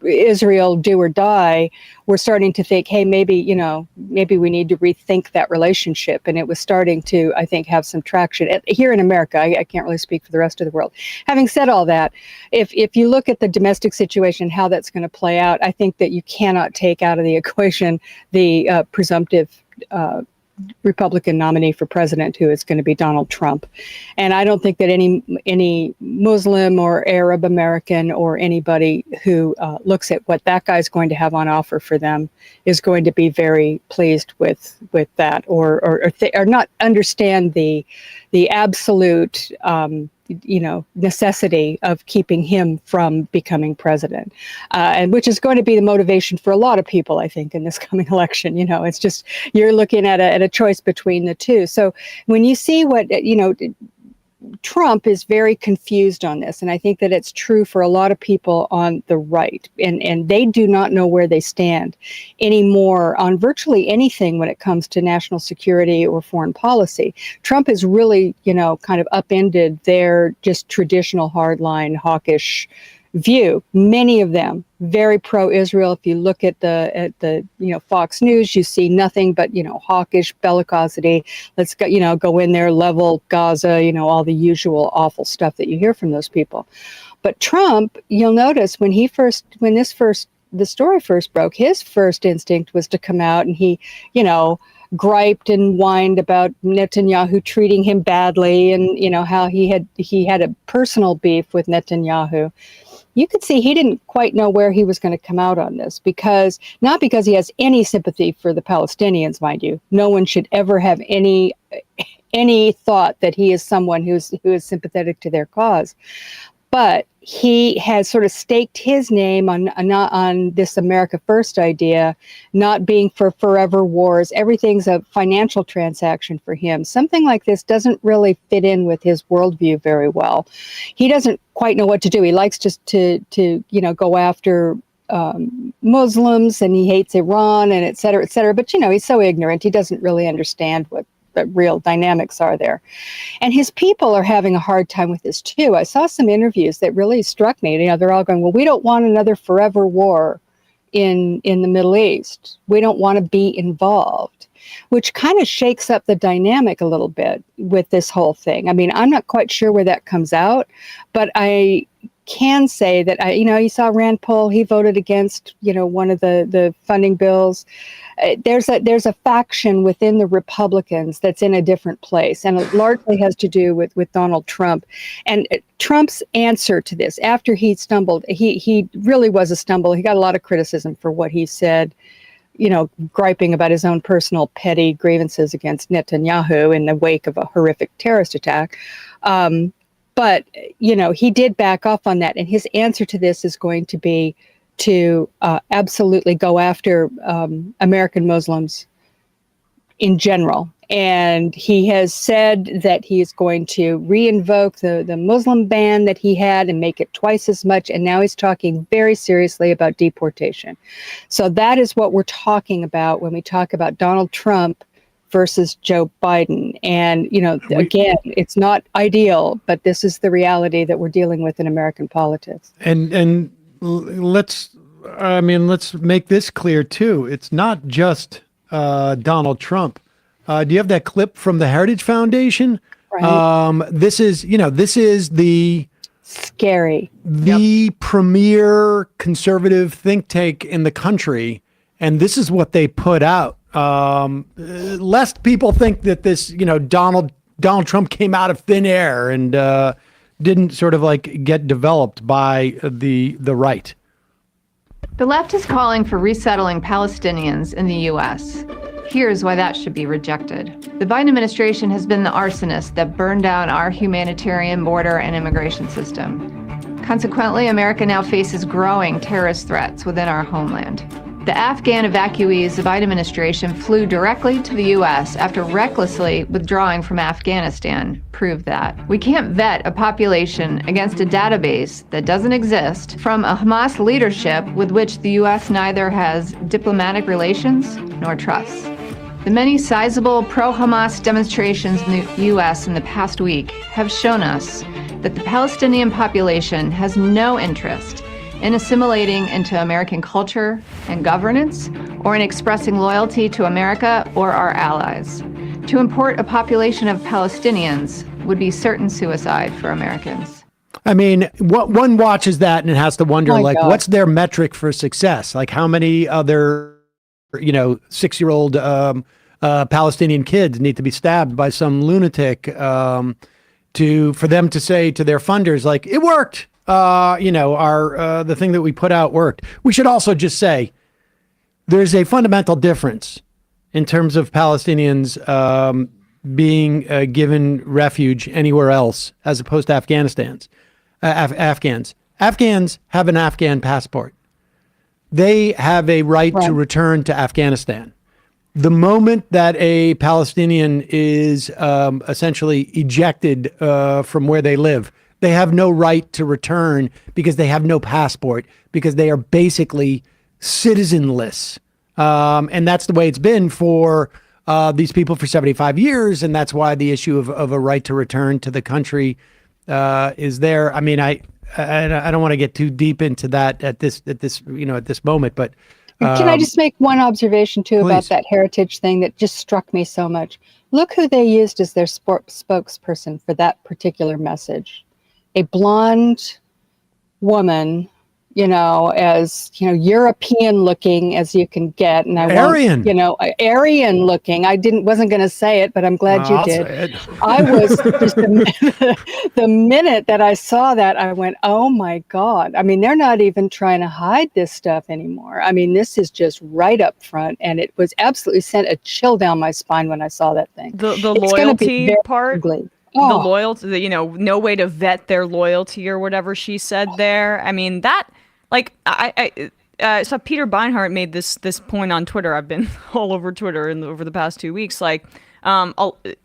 Israel do or die, we're starting to think, hey, maybe we need to rethink that relationship. And it was starting to, I think, have some traction here in America. I can't really speak for the rest of the world. Having said all that, if you look at the domestic situation, how that's going to play out, I think that you cannot take out of the equation the presumptive Republican nominee for president, who is going to be Donald Trump. And I don't think that any Muslim or Arab American or anybody who looks at what that guy's going to have on offer for them is going to be very pleased with that, or not understand the absolute necessity of keeping him from becoming president, and which is going to be the motivation for a lot of people, I think, in this coming election. It's just, you're looking at a choice between the two. So when you see what, Trump is very confused on this, and I think that it's true for a lot of people on the right, and they do not know where they stand anymore on virtually anything when it comes to national security or foreign policy. Trump has really, kind of upended their just traditional hardline hawkish view. Many of them very pro-Israel. If you look at the Fox News, you see nothing but hawkish bellicosity. Let's go in there, level Gaza, all the usual awful stuff that you hear from those people. But Trump, you'll notice when the story first broke, his first instinct was to come out and he griped and whined about Netanyahu treating him badly, and how he had a personal beef with Netanyahu. You could see he didn't quite know where he was going to come out on this, not because he has any sympathy for the Palestinians, mind you. No one should ever have any thought that he is someone who is sympathetic to their cause. But he has sort of staked his name on this America First idea, not being for forever wars. Everything's a financial transaction for him. Something like this doesn't really fit in with his worldview very well. He doesn't quite know what to do. He likes just to go after Muslims, and he hates Iran, and et cetera, et cetera. But he's so ignorant. He doesn't really understand what the real dynamics are there. And his people are having a hard time with this too. I saw some interviews that really struck me. They're all going, well, we don't want another forever war in the Middle East. We don't want to be involved, which kind of shakes up the dynamic a little bit with this whole thing. I mean, I'm not quite sure where that comes out, but I can say that you saw Rand Paul, he voted against, one of the funding bills. There's a faction within the Republicans that's in a different place, and it largely has to do with Donald Trump. And Trump's answer to this, after he stumbled, he really was a stumble. He got a lot of criticism for what he said, griping about his own personal petty grievances against Netanyahu in the wake of a horrific terrorist attack. But, he did back off on that. And his answer to this is going to be to absolutely go after American Muslims in general. And he has said that he is going to re-invoke the Muslim ban that he had and make it twice as much. And now he's talking very seriously about deportation. So that is what we're talking about when we talk about Donald Trump versus Joe Biden. And, again, it's not ideal, but this is the reality that we're dealing with in American politics. And let's make this clear too. It's not just Donald Trump. Do you have that clip from the Heritage Foundation? Right. This is the scary, the premier conservative think tank in the country, and this is what they put out. Lest people think that this, Donald Trump came out of thin air and didn't sort of get developed by the right. The left is calling for resettling Palestinians in the U.S. Here's why that should be rejected. The Biden administration has been the arsonist that burned down our humanitarian border and immigration system. Consequently, America now faces growing terrorist threats within our homeland. The Afghan evacuees the Biden administration flew directly to the U.S. after recklessly withdrawing from Afghanistan proved that. We can't vet a population against a database that doesn't exist from a Hamas leadership with which the U.S. neither has diplomatic relations nor trusts. The many sizable pro-Hamas demonstrations in the U.S. in the past week have shown us that the Palestinian population has no interest in assimilating into American culture and governance, or in expressing loyalty to America or our allies. To import a population of Palestinians would be certain suicide for Americans. I mean, one watches that and has to wonder, My like, God. what's their metric for success? Like, how many other, 6-year-old Palestinian kids need to be stabbed by some lunatic for them to say to their funders, like, it worked. The thing that we put out worked. We should also just say there's a fundamental difference in terms of Palestinians being given refuge anywhere else as opposed to Afghans. Afghans have an Afghan passport. They have a right to return to Afghanistan. The moment that a Palestinian is essentially ejected from where they live, they have no right to return because they have no passport, because they are basically citizenless. And that's the way it's been for these people for 75 years. And that's why the issue of a right to return to the country is there. I mean, I don't want to get too deep into that at this moment, but can I just make one observation too about please. that heritage thing that just struck me so much? Look who they used as their spokesperson for that particular message. A blonde woman, as European looking as you can get, and Aryan. Aryan looking. Wasn't going to say it, but I'm glad you I'll did. say it. I was just the minute that I saw that, I went, "Oh my God!" I mean, they're not even trying to hide this stuff anymore. I mean, this is just right up front, and it was absolutely sent a chill down my spine when I saw that thing. The It's gonna be loyalty very part. ugly. The Oh. loyalty, no way to vet their loyalty or whatever she said there. I mean, that, like, I saw Peter Beinhart made this point on Twitter. I've been all over Twitter over the past 2 weeks, like,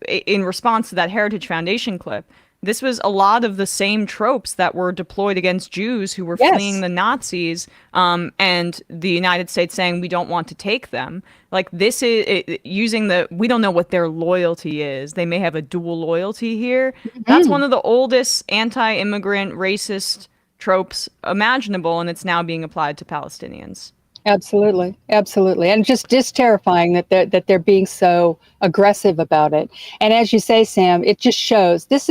in response to that Heritage Foundation clip. This was a lot of the same tropes that were deployed against Jews who were fleeing the Nazis, and the United States saying we don't want to take them. Like, this is using we don't know what their loyalty is. They may have a dual loyalty here. That's one of the oldest anti-immigrant racist tropes imaginable, and it's now being applied to Palestinians. Absolutely, and just terrifying that they're being so aggressive about it. And as you say, Sam, it just shows this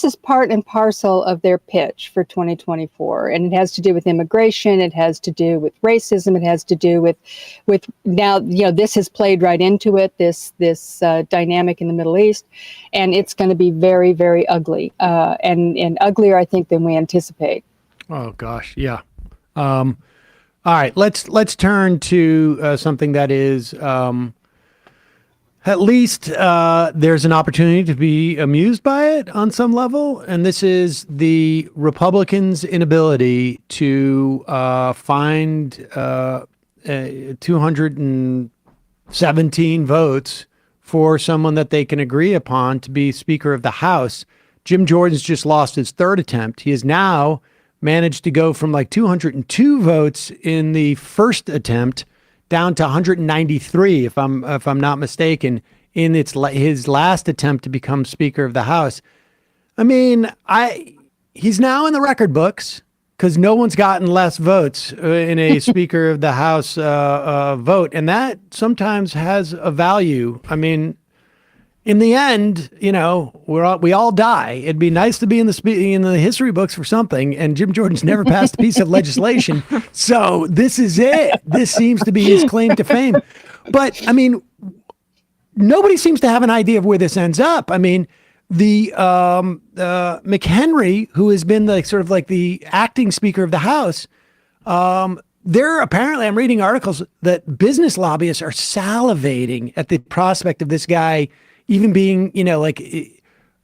is part and parcel of their pitch for 2024, and it has to do with immigration, it has to do with racism, it has to do with now this has played right into it, this dynamic in the Middle East, and it's going to be very, very ugly, and uglier, I think, than we anticipate. Oh gosh, yeah. All right, let's turn to something that is at least there's an opportunity to be amused by it on some level, and this is the Republicans' inability to find 217 votes for someone that they can agree upon to be Speaker of the House. Jim Jordan's just lost his third attempt. He has now managed to go from like 202 votes in the first attempt down to 193, if I'm not mistaken, in his last attempt to become Speaker of the House. I mean, he's now in the record books because no one's gotten less votes in a Speaker of the House vote, and that sometimes has a value. I mean, in the end, we all die. It'd be nice to be in the history books for something, and Jim Jordan's never passed a piece of legislation. So this is it. This seems to be his claim to fame. But I mean, nobody seems to have an idea of where this ends up. I mean, the McHenry, who has been the acting Speaker of the House, they're apparently, I'm reading articles that business lobbyists are salivating at the prospect of this guy even being,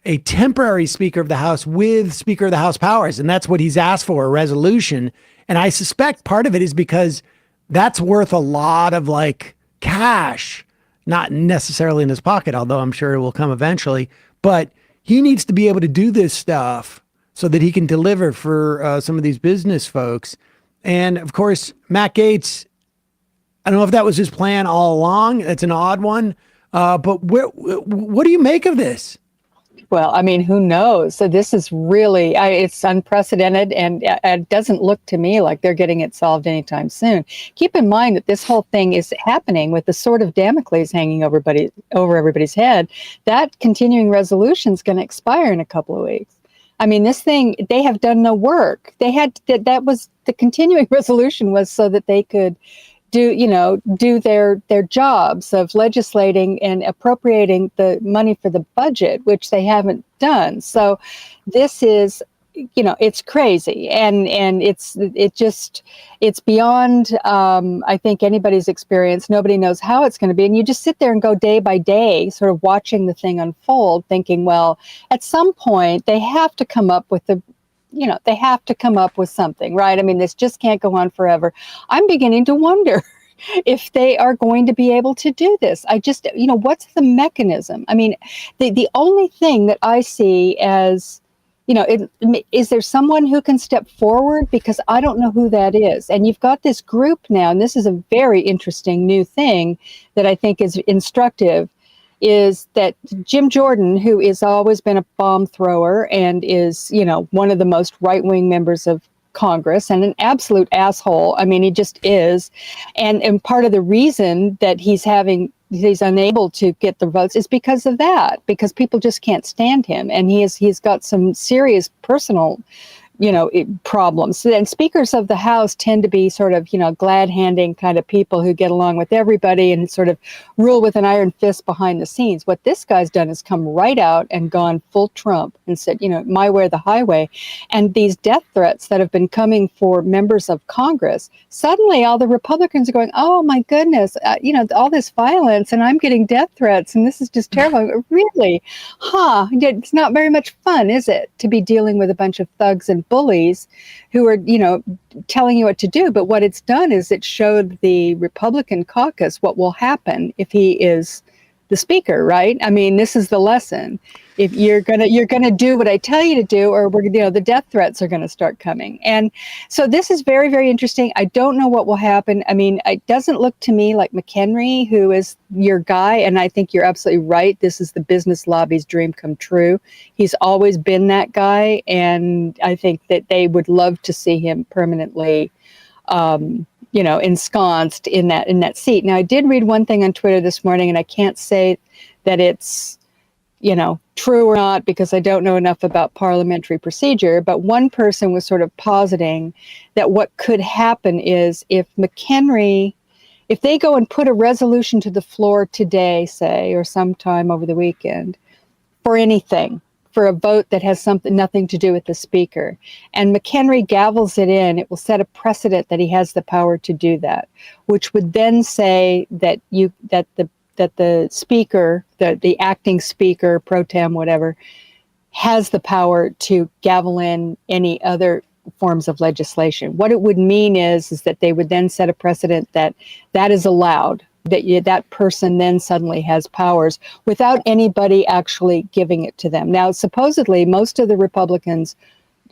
a temporary Speaker of the House with Speaker of the House powers. And that's what he's asked for, a resolution. And I suspect part of it is because that's worth a lot of cash, not necessarily in his pocket, although I'm sure it will come eventually. But he needs to be able to do this stuff so that he can deliver for some of these business folks. And of course, Matt Gaetz, I don't know if that was his plan all along. It's an odd one. But what do you make of this? Well, I mean, who knows? So this is really, it's unprecedented, and it doesn't look to me like they're getting it solved anytime soon. Keep in mind that this whole thing is happening with the sword of Damocles hanging over everybody's head. That continuing resolution is going to expire in a couple of weeks. I mean, this thing, they have done no work. They had, that was, the continuing resolution was so that they could do their jobs of legislating and appropriating the money for the budget, which they haven't done. So this is, it's crazy, and it's beyond I think anybody's experience. Nobody knows how it's going to be, and you just sit there and go day by day, sort of watching the thing unfold, thinking, well, at some point they have to come up with they have to come up with something, right? I mean, this just can't go on forever. I'm beginning to wonder if they are going to be able to do this. I just, what's the mechanism? I mean, the only thing that I see as, is there someone who can step forward? Because I don't know who that is. And you've got this group now, and this is a very interesting new thing that I think is instructive, is that Jim Jordan, who has always been a bomb thrower and is, one of the most right-wing members of Congress and an absolute asshole. I mean, he just is. And part of the reason that he's unable to get the votes is because of that, because people just can't stand him. And he's got some serious personal problems. And speakers of the House tend to be sort of, glad-handing kind of people who get along with everybody and sort of rule with an iron fist behind the scenes. What this guy's done is come right out and gone full Trump and said, my way or the highway. And these death threats that have been coming for members of Congress, suddenly all the Republicans are going, oh my goodness, all this violence, and I'm getting death threats, and this is just terrible. Really? It's not very much fun, is it, to be dealing with a bunch of thugs and bullies who are, telling you what to do. But what it's done is it showed the Republican caucus what will happen if he is the speaker, right? I mean, this is the lesson. If you're gonna do what I tell you to do, or the death threats are gonna start coming. And so this is very, very interesting. I don't know what will happen. I mean, it doesn't look to me like McHenry, who is your guy, and I think you're absolutely right. This is the business lobby's dream come true. He's always been that guy, and I think that they would love to see him permanently ensconced in that seat. Now, I did read one thing on Twitter this morning, and I can't say that it's, true or not, because I don't know enough about parliamentary procedure, but one person was sort of positing that what could happen is if they go and put a resolution to the floor today, say, or sometime over the weekend, for anything, for a vote that has nothing to do with the speaker, and McHenry gavels it in, it will set a precedent that he has the power to do that, which would then say that the speaker, the acting speaker, pro tem, whatever, has the power to gavel in any other forms of legislation. What it would mean is that they would then set a precedent that is allowed, that person then suddenly has powers without anybody actually giving it to them. Now, supposedly, most of the Republicans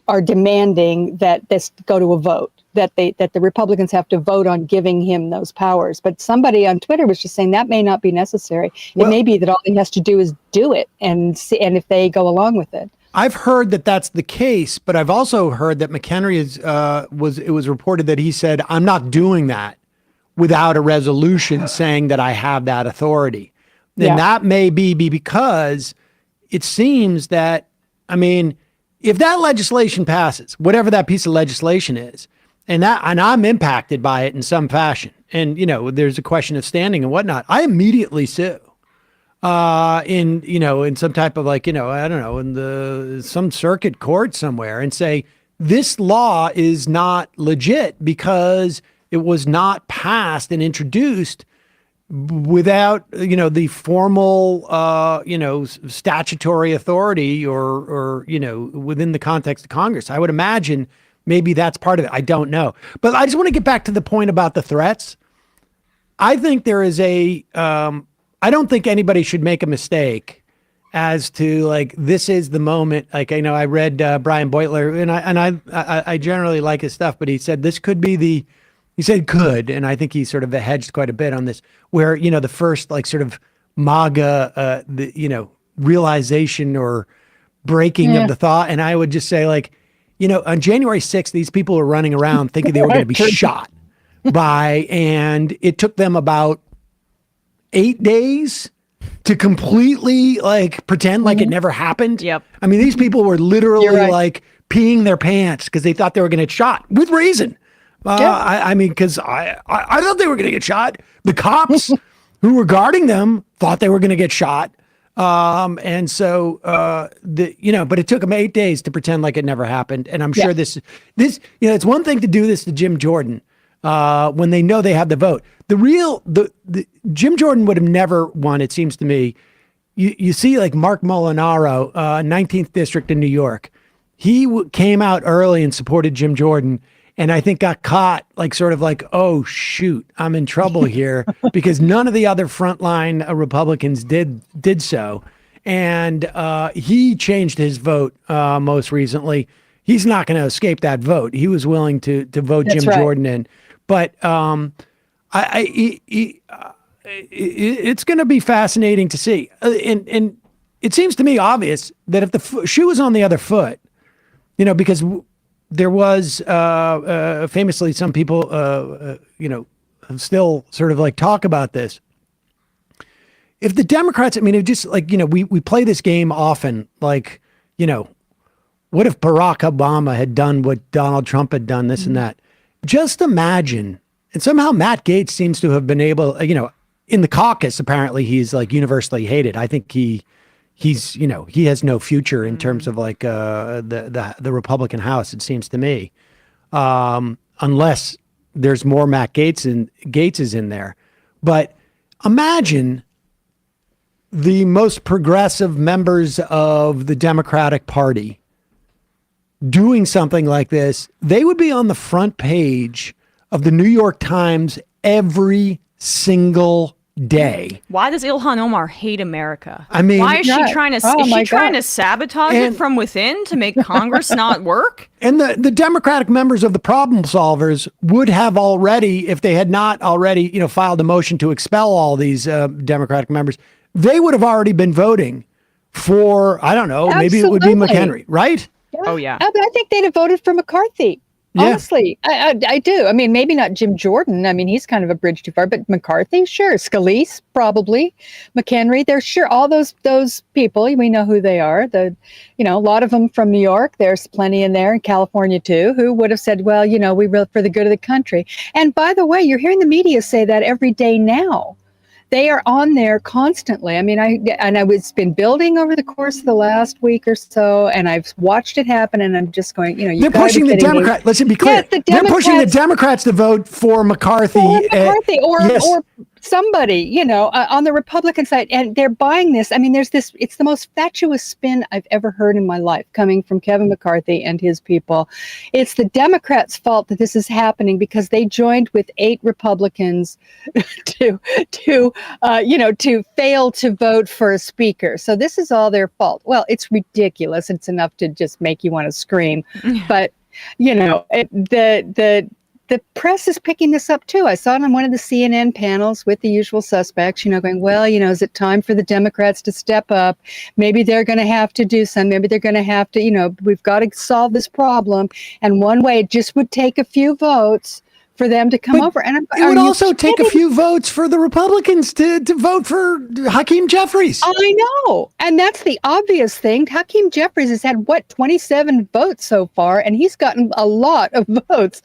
are demanding that this go to a vote, that the Republicans have to vote on giving him those powers. But somebody on Twitter was just saying that may not be necessary. It may be that all he has to do is do it, and if they go along with it. I've heard that that's the case, but I've also heard that McHenry it was reported that he said, I'm not doing that without a resolution saying that I have that authority. Then that may be because it seems that, I mean, if that legislation passes, whatever that piece of legislation is, and I'm impacted by it in some fashion, and there's a question of standing and whatnot, I immediately sue in some type of I don't know, in some circuit court somewhere, and say this law is not legit because it was not passed and introduced without, the formal, statutory authority or, within the context of Congress. I would imagine maybe that's part of it. I don't know. But I just want to get back to the point about the threats. I think there is I don't think anybody should make a mistake as to this is the moment. I read Brian Beutler, and I generally like his stuff, but he said this could be he said could, and I think he sort of hedged quite a bit on this, where, the first sort of MAGA, realization or breaking of the thought. And I would just say, like, on January 6th, these people were running around thinking they were going to be shot and it took them about 8 days to completely like pretend like it never happened. Yep. I mean, these people were literally right. like peeing their pants because they thought they were going to get shot with reason. I mean, because I thought they were going to get shot. The cops who were guarding them thought they were going to get shot. But it took them 8 days to pretend like it never happened. And I'm sure this, it's one thing to do this to Jim Jordan when they know they have the vote. The Jim Jordan would have never won, it seems to me. You see, like Mark Molinaro, 19th District in New York. He came out early and supported Jim Jordan, and I think got caught, like sort of like, oh shoot, I'm in trouble here, because none of the other frontline Republicans did so, and he changed his vote most recently. He's not going to escape that vote. He was willing to vote That's Jim right. Jordan in, but it's going to be fascinating to see, and it seems to me obvious that if the shoe was on the other foot, because there was famously some people, still sort of like talk about this. If the Democrats, I mean, it just like, we play this game often, like, what if Barack Obama had done what Donald Trump had done, this and that? Just imagine. And somehow Matt Gaetz seems to have been able, in the caucus, apparently he's like universally hated. I think he has no future in terms of like the Republican House, it seems to me, unless there's more Matt Gaetz is in there. But imagine the most progressive members of the Democratic Party doing something like this. They would be on the front page of the New York Times every single day. Why does Ilhan Omar hate America? I mean, why is she Yeah. trying to? Oh, is my she trying God. to sabotage And- it from within to make Congress not work? And the Democratic members of the problem solvers would have already, if they had not already, filed a motion to expel all these Democratic members, they would have already been voting for, I don't know, maybe it would be Absolutely. McHenry, right? Oh yeah. But I think they'd have voted for McCarthy. Yeah. Honestly, I do. I mean, maybe not Jim Jordan. I mean, he's kind of a bridge too far, but McCarthy, sure. Scalise, probably. McHenry, they're sure. All those people, we know who they are. A lot of them from New York. There's plenty in there, in California too, who would have said, well, we will for the good of the country. And by the way, you're hearing the media say that every day now. They are on there constantly. I mean, it's been building over the course of the last week or so, and I've watched it happen, and I'm just going, They're pushing the Democrats. Let's be clear. Yes, They're pushing the Democrats to vote for McCarthy. Yes. or somebody, on the Republican side, and they're buying this. I mean, it's the most fatuous spin I've ever heard in my life coming from Kevin McCarthy and his people. It's the Democrats' fault that this is happening because they joined with 8 Republicans to fail to vote for a speaker. So this is all their fault. Well, it's ridiculous. It's enough to just make you want to scream. But, the press is picking this up too. I saw it on one of the CNN panels with the usual suspects, going, well, is it time for the Democrats to step up? Maybe they're going to have to do some. Maybe they're going to have to, we've got to solve this problem. And one way, it just would take a few votes for them to come over. And it would also take a few votes for the Republicans to vote for Hakeem Jeffries. I know. And that's the obvious thing. Hakeem Jeffries has had, 27 votes so far, and he's gotten a lot of votes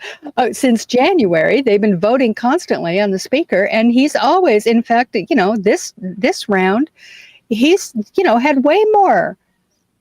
since January. They've been voting constantly on the speaker, and he's always, in fact, this round, he's, had way more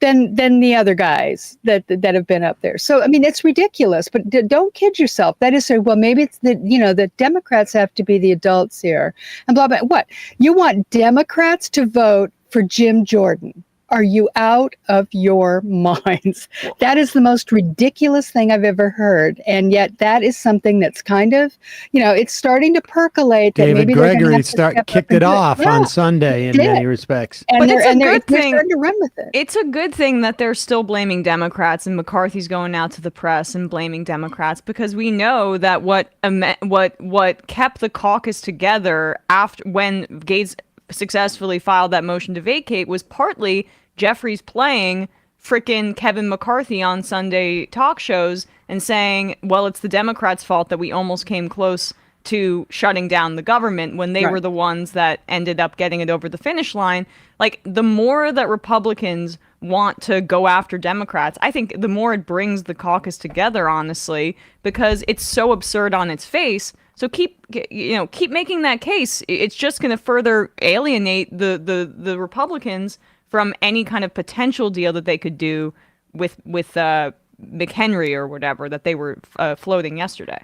than the other guys that have been up there. So, I mean, it's ridiculous, but don't kid yourself. That is, well, maybe it's the Democrats have to be the adults here and blah, blah. What? You want Democrats to vote for Jim Jordan? Are you out of your minds? That is the most ridiculous thing I've ever heard. And yet that is something that's kind of, it's starting to percolate. That David maybe they're gonna Gregory have to step up kicked and it do off Yeah. on Sunday in did. many respects. And But they're, it's a and they're, good they're thing. starting to run with it. It's a good thing that they're still blaming Democrats and McCarthy's going out to the press and blaming Democrats, because we know that what kept the caucus together after when Gaetz successfully filed that motion to vacate was partly Jeffries playing frickin' Kevin McCarthy on Sunday talk shows and saying, well, it's the Democrats' fault that we almost came close to shutting down the government when they were the ones that ended up getting it over the finish line. Like, the more that Republicans want to go after Democrats, I think the more it brings the caucus together, honestly, because it's so absurd on its face. So keep making that case. It's just going to further alienate the Republicans from any kind of potential deal that they could do with McHenry or whatever that they were floating yesterday.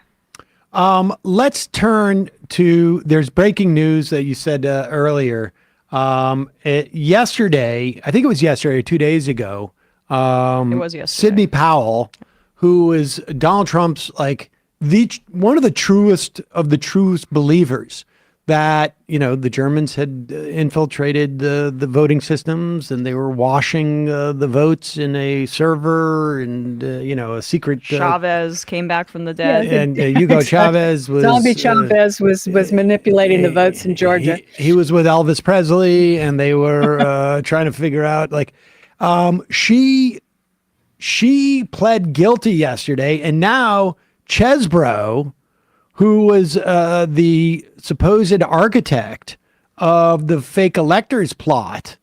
Let's turn to, there's breaking news that you said earlier. Yesterday, I think it was yesterday or 2 days ago. It was yesterday. Sidney Powell, who is Donald Trump's one of the truest believers that, the Germans had infiltrated the voting systems and they were washing the votes in a server and, a secret. Chavez came back from the dead. And Hugo Chavez was. Zombie Chavez was manipulating the votes in Georgia. He was with Elvis Presley and they were trying to figure out, she pled guilty yesterday, and now Chesbro, who was the supposed architect of the fake electors plot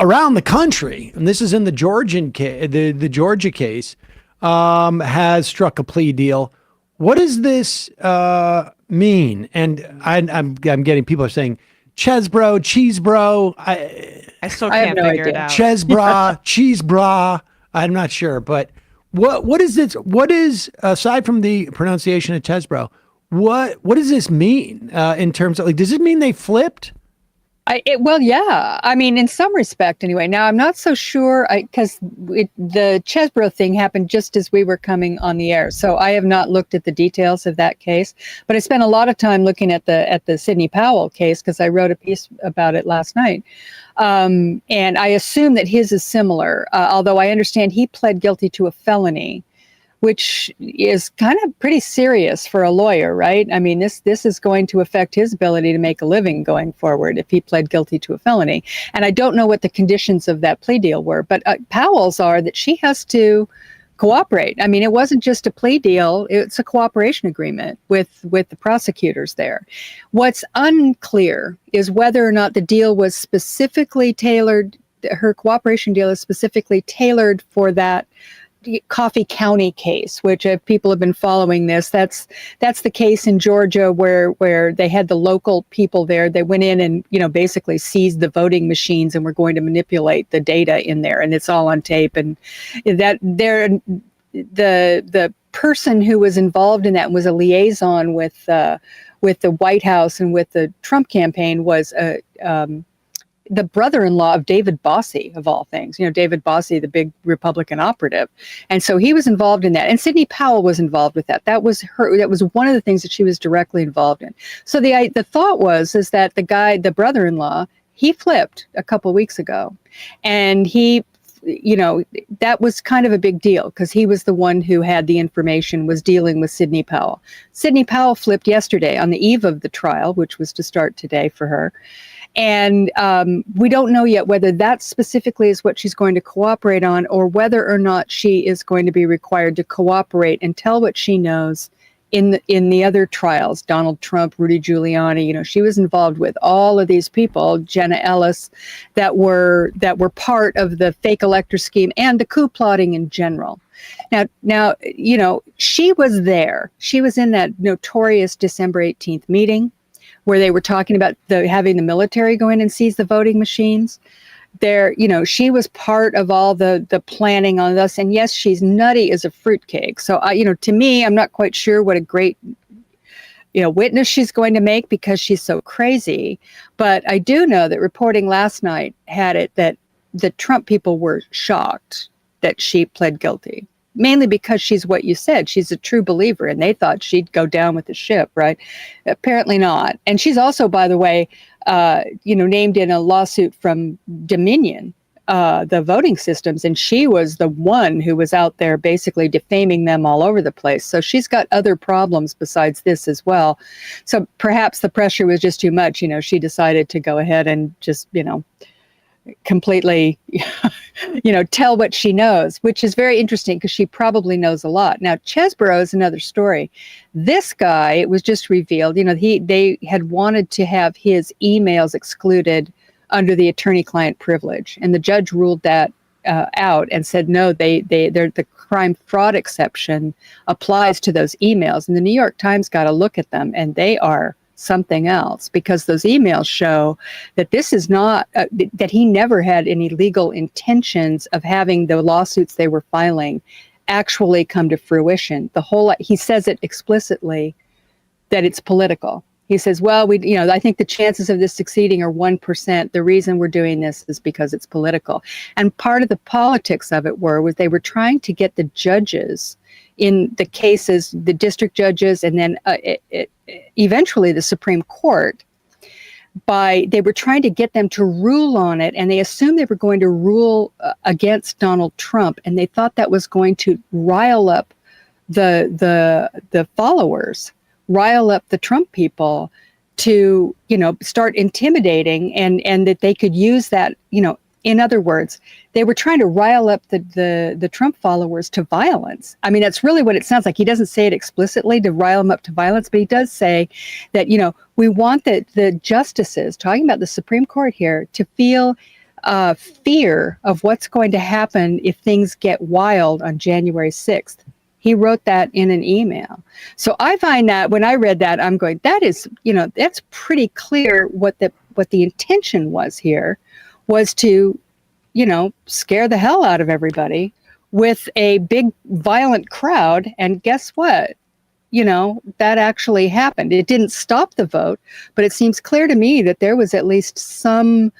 around the country, and this is in the the Georgia case, has struck a plea deal. What does this mean? And I'm getting people are saying Chesbro, Cheesebro. I still can't figure it out. Chesbra, Cheesebra. I'm not sure, but what is this? What is, aside from the pronunciation of Chesbro, what does this mean in terms of, does it mean they flipped? Well, yeah. I mean, in some respect, anyway. Now, I'm not so sure because the Chesbro thing happened just as we were coming on the air, so I have not looked at the details of that case. But I spent a lot of time looking at the Sidney Powell case because I wrote a piece about it last night, and I assume that his is similar. Although I understand he pled guilty to a felony, which is kind of pretty serious for a lawyer, right? I mean, this is going to affect his ability to make a living going forward if he pled guilty to a felony. And I don't know what the conditions of that plea deal were, but Powell's are that she has to cooperate. I mean, it wasn't just a plea deal, it's a cooperation agreement with the prosecutors there. What's unclear is whether or not the deal was specifically tailored, her cooperation deal is specifically tailored for that Coffee County case, which if people have been following this, that's the case in Georgia where they had the local people there. They went in and basically seized the voting machines and were going to manipulate the data in there, and it's all on tape. And that the person who was involved in that and was a liaison with the White House and with the Trump campaign was the brother-in-law of David Bossie, of all things. David Bossie, the big Republican operative. And so he was involved in that. And Sidney Powell was involved with that. That was one of the things that she was directly involved in. So the thought was that the brother-in-law, he flipped a couple of weeks ago. And he, that was kind of a big deal because he was the one who had the information, was dealing with Sidney Powell. Sidney Powell flipped yesterday on the eve of the trial, which was to start today for her. And we don't know yet whether that specifically is what she's going to cooperate on or whether or not she is going to be required to cooperate and tell what she knows in the other trials. Donald Trump, Rudy Giuliani, she was involved with all of these people, Jenna Ellis, that were part of the fake elector scheme and the coup plotting in general. Now, she was there. She was in that notorious December 18th meeting where they were talking about having the military go in and seize the voting machines. There, she was part of all the planning on this. And yes, she's nutty as a fruitcake. So, to me, I'm not quite sure what a great, witness she's going to make because she's so crazy. But I do know that reporting last night had it that the Trump people were shocked that she pled guilty. Mainly because she's what you said. She's a true believer, and they thought she'd go down with the ship, right? Apparently not. And she's also, by the way, named in a lawsuit from Dominion, the voting systems, and she was the one who was out there basically defaming them all over the place. So she's got other problems besides this as well. So perhaps the pressure was just too much. She decided to go ahead and just, completely tell what she knows, which is very interesting because she probably knows a lot. Now, Chesborough is another story. This guy, it was just revealed, they had wanted to have his emails excluded under the attorney-client privilege, and the judge ruled that out and said no, the crime fraud exception applies to those emails. And the New York Times got a look at them, and they are something else, because those emails show that this is not that he never had any legal intentions of having the lawsuits they were filing actually come to fruition. He says it explicitly that it's political. He says, well, I think the chances of this succeeding are 1%. The reason we're doing this is because it's political. And part of the politics of it was they were trying to get the judges in the cases, the district judges, and then eventually the Supreme Court, they were trying to get them to rule on it, and they assumed they were going to rule against Donald Trump, and they thought that was going to rile up the followers, rile up the Trump people to, start intimidating, and that they could use that, in other words, they were trying to rile up the Trump followers to violence. I mean, that's really what it sounds like. He doesn't say it explicitly to rile them up to violence, but he does say that, we want the justices, talking about the Supreme Court here, to feel fear of what's going to happen if things get wild on January 6th. He wrote that in an email. So I find that when I read that, I'm going, that is, that's pretty clear what the intention was here, was to, scare the hell out of everybody with a big violent crowd. And guess what? That actually happened. It didn't stop the vote, but it seems clear to me that there was at least some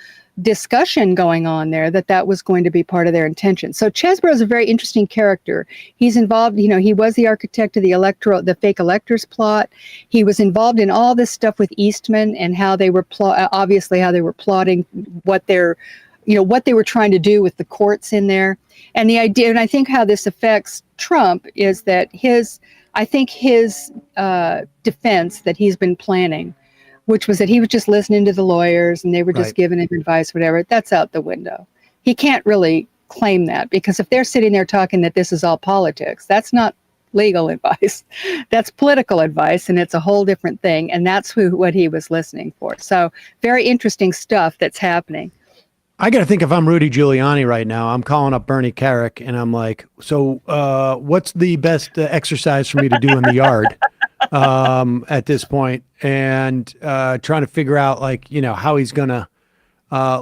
discussion going on there that was going to be part of their intention. So Chesborough is a very interesting character. He's involved, he was the architect of the fake electors plot. He was involved in all this stuff with Eastman and how they were plotting what they were trying to do with the courts in there. And the idea, and I think how this affects Trump is that his defense that he's been planning, which was that he was just listening to the lawyers and they were just giving him advice, whatever, that's out the window. He can't really claim that, because if they're sitting there talking that this is all politics, that's not legal advice. That's political advice, and it's a whole different thing. And that's what he was listening for. So very interesting stuff that's happening. I got to think, if I'm Rudy Giuliani right now, I'm calling up Bernie Carrick and I'm like, so what's the best exercise for me to do in the yard at this point? And trying to figure out, how he's going to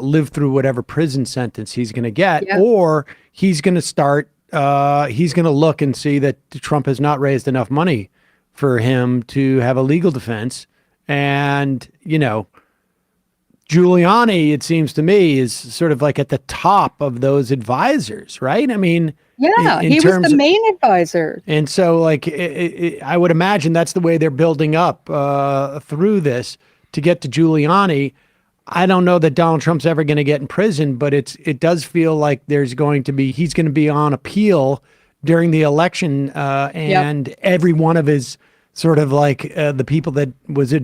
live through whatever prison sentence he's going to get. Yeah. Or he's going to he's going to look and see that Trump has not raised enough money for him to have a legal defense. And, Giuliani, it seems to me, is sort of like at the top of those advisors, right? I mean, yeah, he was the main advisor. And so, I would imagine that's the way they're building up through this to get to Giuliani. I don't know that Donald Trump's ever going to get in prison, but it does feel like he's going to be on appeal during the election, and every one of his sort of the people that was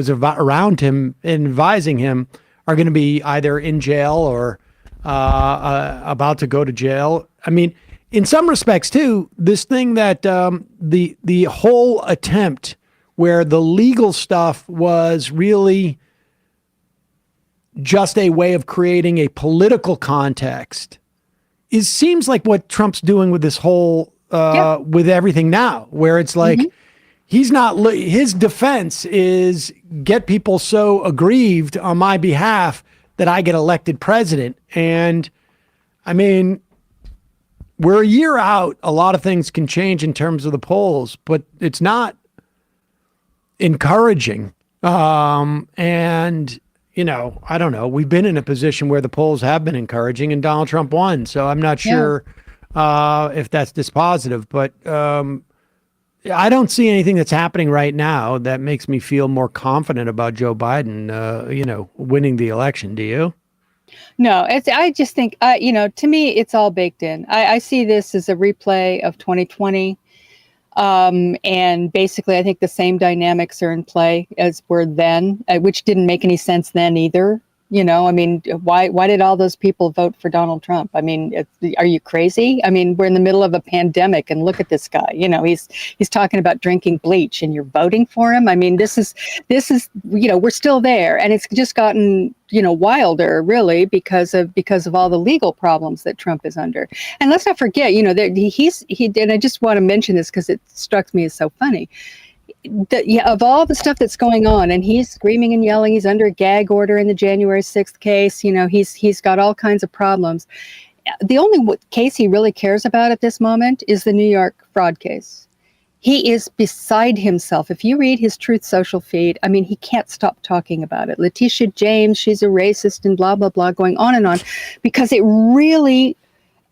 around him and advising him are going to be either in jail or about to go to jail. I mean, in some respects too, this thing that the whole attempt where the legal stuff was really just a way of creating a political context seems like what Trump's doing with this whole with everything now, where it's like, he's not, his defense is get people so aggrieved on my behalf that I get elected president. And I mean, we're a year out. A lot of things can change in terms of the polls, but it's not encouraging. And, I don't know. We've been in a position where the polls have been encouraging and Donald Trump won. So I'm not sure if that's dispositive, but I don't see anything that's happening right now that makes me feel more confident about Joe Biden, winning the election. Do you? No, I just think, to me, it's all baked in. I see this as a replay of 2020. And basically, I think the same dynamics are in play as were then, which didn't make any sense then either. I mean, why did all those people vote for Donald Trump? I mean, are you crazy? I mean, we're in the middle of a pandemic, and look at this guy. He's talking about drinking bleach, and you're voting for him. I mean, this is we're still there, and it's just gotten wilder, really, because of all the legal problems that Trump is under. And let's not forget, that and I just want to mention this because it struck me as so funny. Of all the stuff that's going on, and he's screaming and yelling, he's under a gag order in the January 6th case. He's got all kinds of problems. The only case he really cares about at this moment is the New York fraud case. He is beside himself. If you read his Truth Social feed, I mean, he can't stop talking about it. Letitia James, she's a racist and blah, blah, blah, going on, because it really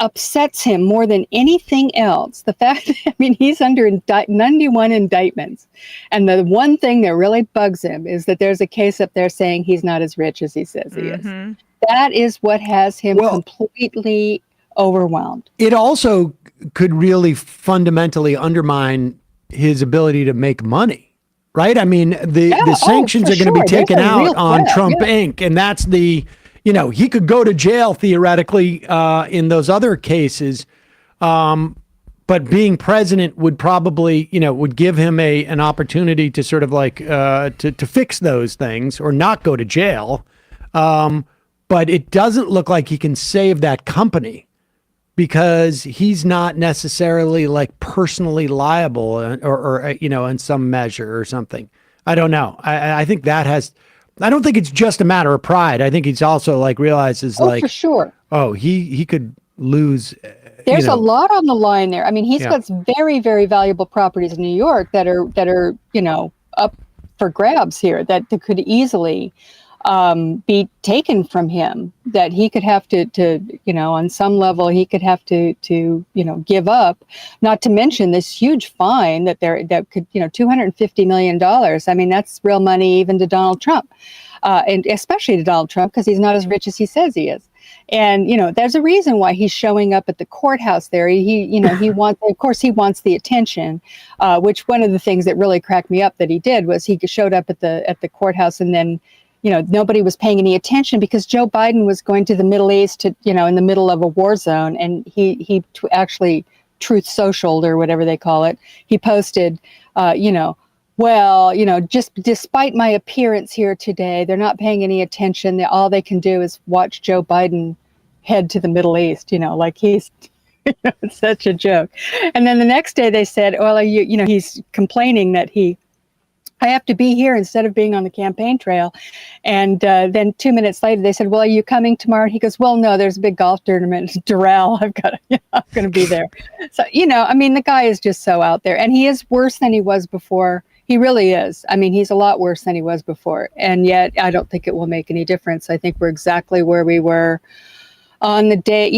upsets him more than anything else. The fact that, I mean, he's under 91 indictments. And the one thing that really bugs him is that there's a case up there saying he's not as rich as he says he is. That is what has him completely overwhelmed. It also could really fundamentally undermine his ability to make money, right? I mean, the sanctions are going to be taken out on Trump Inc. And that's he could go to jail theoretically in those other cases. But being president would probably, would give him an opportunity to sort of like to fix those things or not go to jail. But it doesn't look like he can save that company because he's not necessarily like personally liable or in some measure or something. I don't know. I think I don't think it's just a matter of pride. I think he's also like realizes for sure. Oh, he could lose. There's a lot on the line there. I mean, he's got some very, very valuable properties in New York that are up for grabs here that could easily be taken from him, that he could have to on some level he could have to give up, not to mention this huge fine that could $250 million. I mean, that's real money even to Donald Trump, and especially to Donald Trump, because he's not as rich as he says he is. And there's a reason why he's showing up at the courthouse there. He wants the attention, which one of the things that really cracked me up that he did was he showed up at the courthouse, and then nobody was paying any attention because Joe Biden was going to the Middle East in the middle of a war zone. And he actually Truth Socialed or whatever they call it. He posted, just despite my appearance here today, they're not paying any attention. All they can do is watch Joe Biden head to the Middle East, like he's, it's such a joke. And then the next day they said, well, he's complaining that I have to be here instead of being on the campaign trail. And then 2 minutes later, they said, well, are you coming tomorrow? And he goes, well, no, there's a big golf tournament in Doral. I'm going to be there. So, I mean, the guy is just so out there, and he is worse than he was before. He really is. I mean, he's a lot worse than he was before. And yet I don't think it will make any difference. I think we're exactly where we were on the day,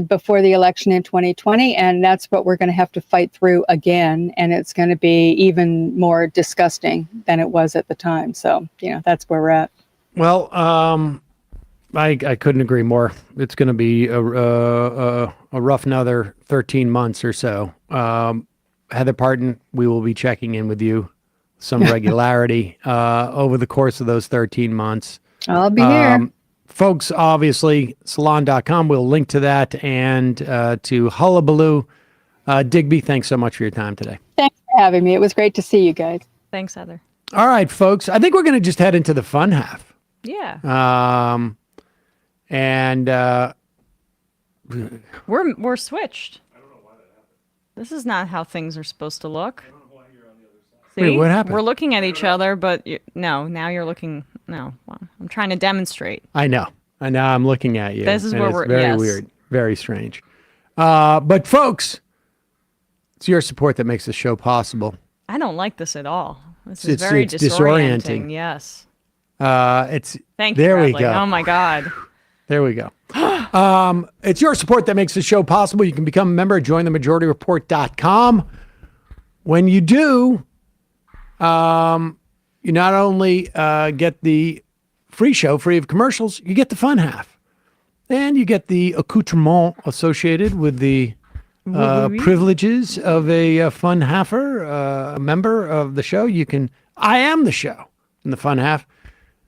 before the election in 2020. And that's what we're going to have to fight through again. And it's going to be even more disgusting than it was at the time. So, that's where we're at. Well, I couldn't agree more. It's going to be a rough another 13 months or so. Heather Parton, we will be checking in with you some regularity over the course of those 13 months. I'll be here. Folks, obviously, salon.com. We'll link to that and to Hullabaloo. Digby, thanks so much for your time today. Thanks for having me. It was great to see you guys. Thanks, Heather. All right, folks. I think we're going to just head into the fun half. Yeah. And we're switched. I don't know why that happened. This is not how things are supposed to look. I don't know why you're on the other side. See? Wait, what happened? We're looking at each other, but now you're looking. No, well, I'm trying to demonstrate. I know. I'm looking at you. This is where we're very weird, very strange. But folks, it's your support that makes this show possible. I don't like this at all. This is very disorienting. Yes. Thank you. There Bradley. we go. Oh my God. There we go. It's your support that makes the show possible. You can become a member at jointhemajorityreport.com. When you do, you not only get the free show free of commercials, you get the fun half. And you get the accoutrement associated with the privileges of a fun halfer, a member of the show. I am the show in the fun half.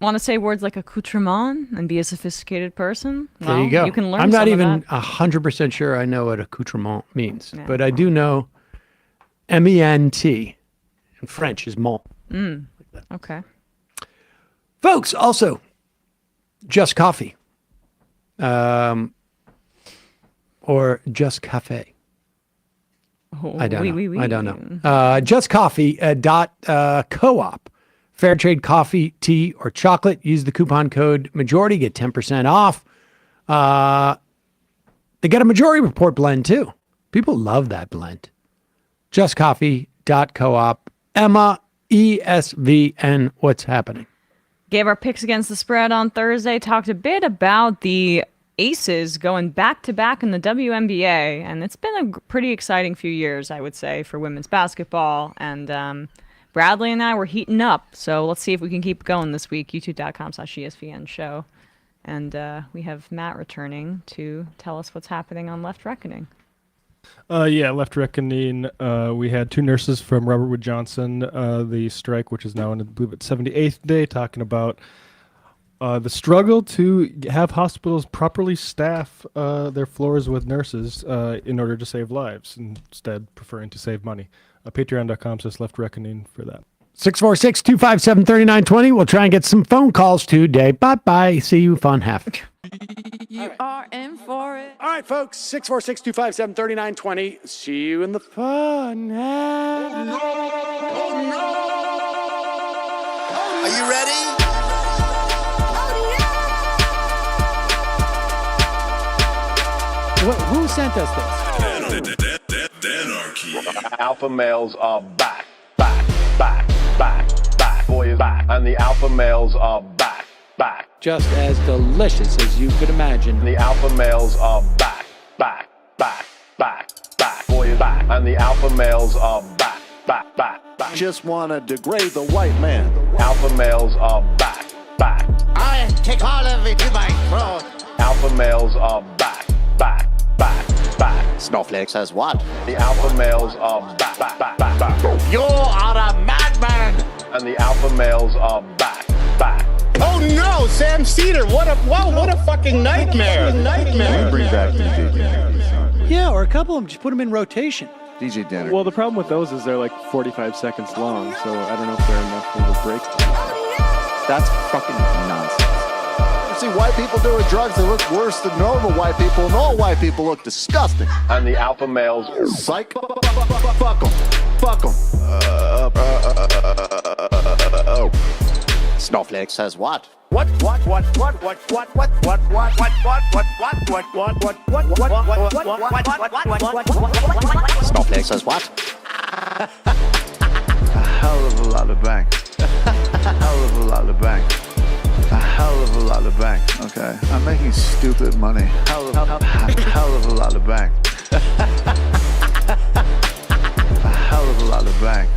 Want to say words like accoutrement and be a sophisticated person? There you go. You can learn. I'm not some of even that. 100% sure I know what accoutrement means, Yeah. but I do know ment in French is mont. Okay. Folks, also, Just Coffee, or Just Cafe. I don't know. I don't know. Just Coffee .coop. Fair trade coffee, tea, or chocolate. Use the coupon code majority. Get 10% off. They get a majority report blend too. People love that blend. JustCoffee.coop. Emma, ESVN. What's happening? Gave our picks against the spread on Thursday. Talked a bit about the Aces going back to back in the WNBA, and it's been a pretty exciting few years, I would say, for women's basketball. And Bradley and I were heating up, so let's see if we can keep going this week. YouTube.com/ESPN show, and we have Matt returning to tell us what's happening on Left Reckoning. Left Reckoning. We had two nurses from Robert Wood Johnson, the strike, which is now in, I believe, its 78th day, talking about the struggle to have hospitals properly staff their floors with nurses in order to save lives, instead preferring to save money. Patreon.com/Left Reckoning for that. 646-257-3920. We'll try and get some phone calls today. Bye-bye. See you, fun half. You are in for it. All right, folks. 646-257-3920. See you in the fun half. Are you ready? Who sent us this? Alpha males are back, boy is back, and the alpha males are back. Just as delicious as you could imagine. The alpha males are back, boy is back, and the alpha males are back. Just wanna degrade the white man. Alpha males are back. I take all of it to my throat. Alpha males are back. Snowflake says what? The alpha males are back. You are a madman. And the alpha males are back. Oh no, Sam Seder! What a fucking nightmare! Bring back DJ. Yeah, or a couple of them. Just put them in rotation. DJ Danner. Well, the problem with those is they're like 45 seconds long, so I don't know if they're enough of a break. That's fucking nonsense. You see white people doing drugs, they look worse than normal white people, and all white people look disgusting. And the alpha males, psych, fuck them. Snowflake says what? Snowflake says what? A hell of a lot of bank. A hell of a lot of bank. A hell of a lot of bank. Okay, I'm making stupid money. Hell of a lot of bank. A hell of a lot of bank.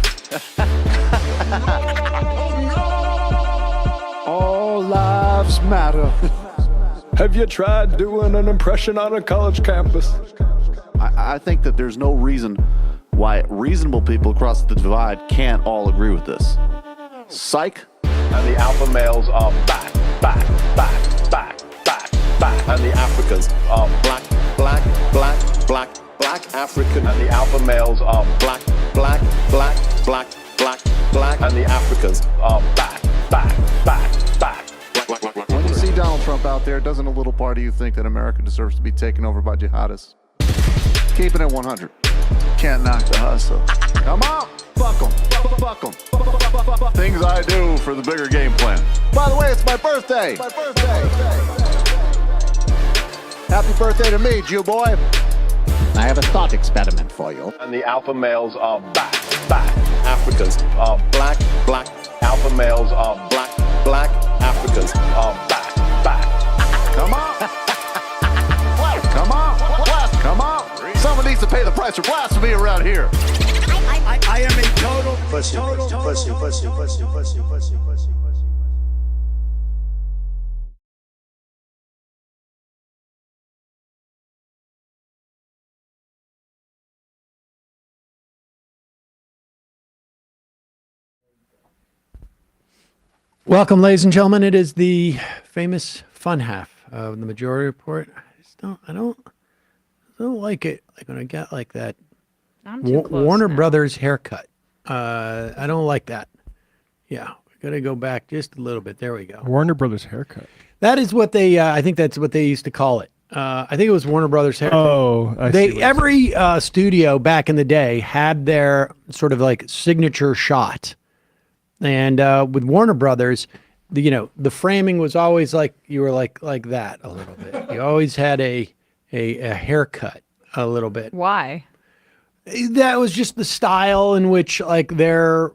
All lives matter. Have you tried doing an impression on a college campus? I think that there's no reason why reasonable people across the divide can't all agree with this. Psych. And the alpha males are back. And the Africans are black African. And the alpha males are black. And the Africans are back. When you see Donald Trump out there, doesn't a little part of you think that America deserves to be taken over by jihadists? Keeping it 100. Can't knock the hustle. Come on! Fuck them. Things I do for the bigger game plan. By the way, it's my birthday! Happy birthday to me, Jew boy! I have a thought experiment for you. And the alpha males are back. Africans are black. Alpha males are black. Africans are back. Come on! Come on! Someone needs to pay the price for blasphemy around here. I am a total pussy. Welcome, ladies and gentlemen. It is the famous fun half of the Majority Report. I don't like it. Like when I get like that I'm too close Warner now. Brothers haircut. I don't like that. Yeah, we got to go back just a little bit. There we go. Warner Brothers haircut. That is what they. I think that's what they used to call it. I think it was Warner Brothers haircut. Oh, I see what you're every studio back in the day had their sort of like signature shot. And with Warner Brothers, the framing was always like you were like that a little bit. You always had a haircut a little bit. Why? That was just the style in which like their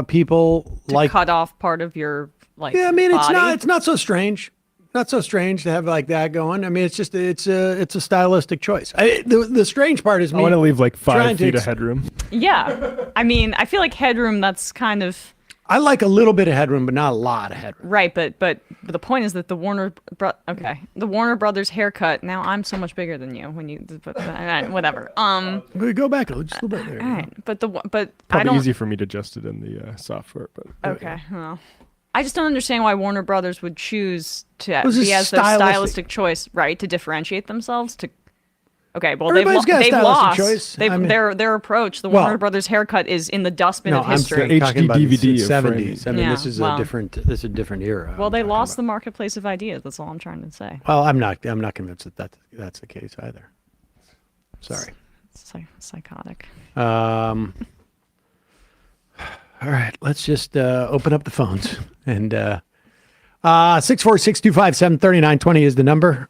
people To cut off part of your like. Yeah, I mean body? it's not so strange. Not so strange to have like that going. I mean, it's just it's a stylistic choice. The strange part is I want to leave like 5 trying to feet of headroom. Yeah, I mean, I feel like headroom. That's kind of I like a little bit of headroom, but not a lot of headroom. right. But the point is that the Warner Brothers haircut. Now I'm so much bigger than you. When you whatever. We go back just a little bit there. All right, but I Probably don't. easy for me to adjust it in the software, but Okay, well, I just don't understand why Warner Brothers would choose to was be a as their stylistic- stylistic choice, right? To differentiate themselves. Okay, well Everybody's got a they've stylistic lost. choice. I mean- Their approach, the Well- Warner Brothers haircut, is in the dustbin No, of I'm history. talking about the DVD of 70s. I mean, Yeah, this is well. this is a different era. Well, I'm they talking lost the about. marketplace of ideas. That's all I'm trying to say. Well, I'm not convinced that that's the case either. Sorry. It's psychotic. All right, let's just open up the phones and 646-257-3920 is the number.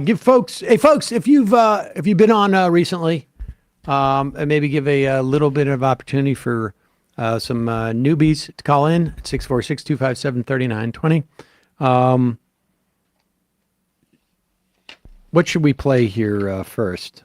Give folks, if you've been on recently, and maybe give a little bit of opportunity for some newbies to call in at 646-257-3920. What should we play here first?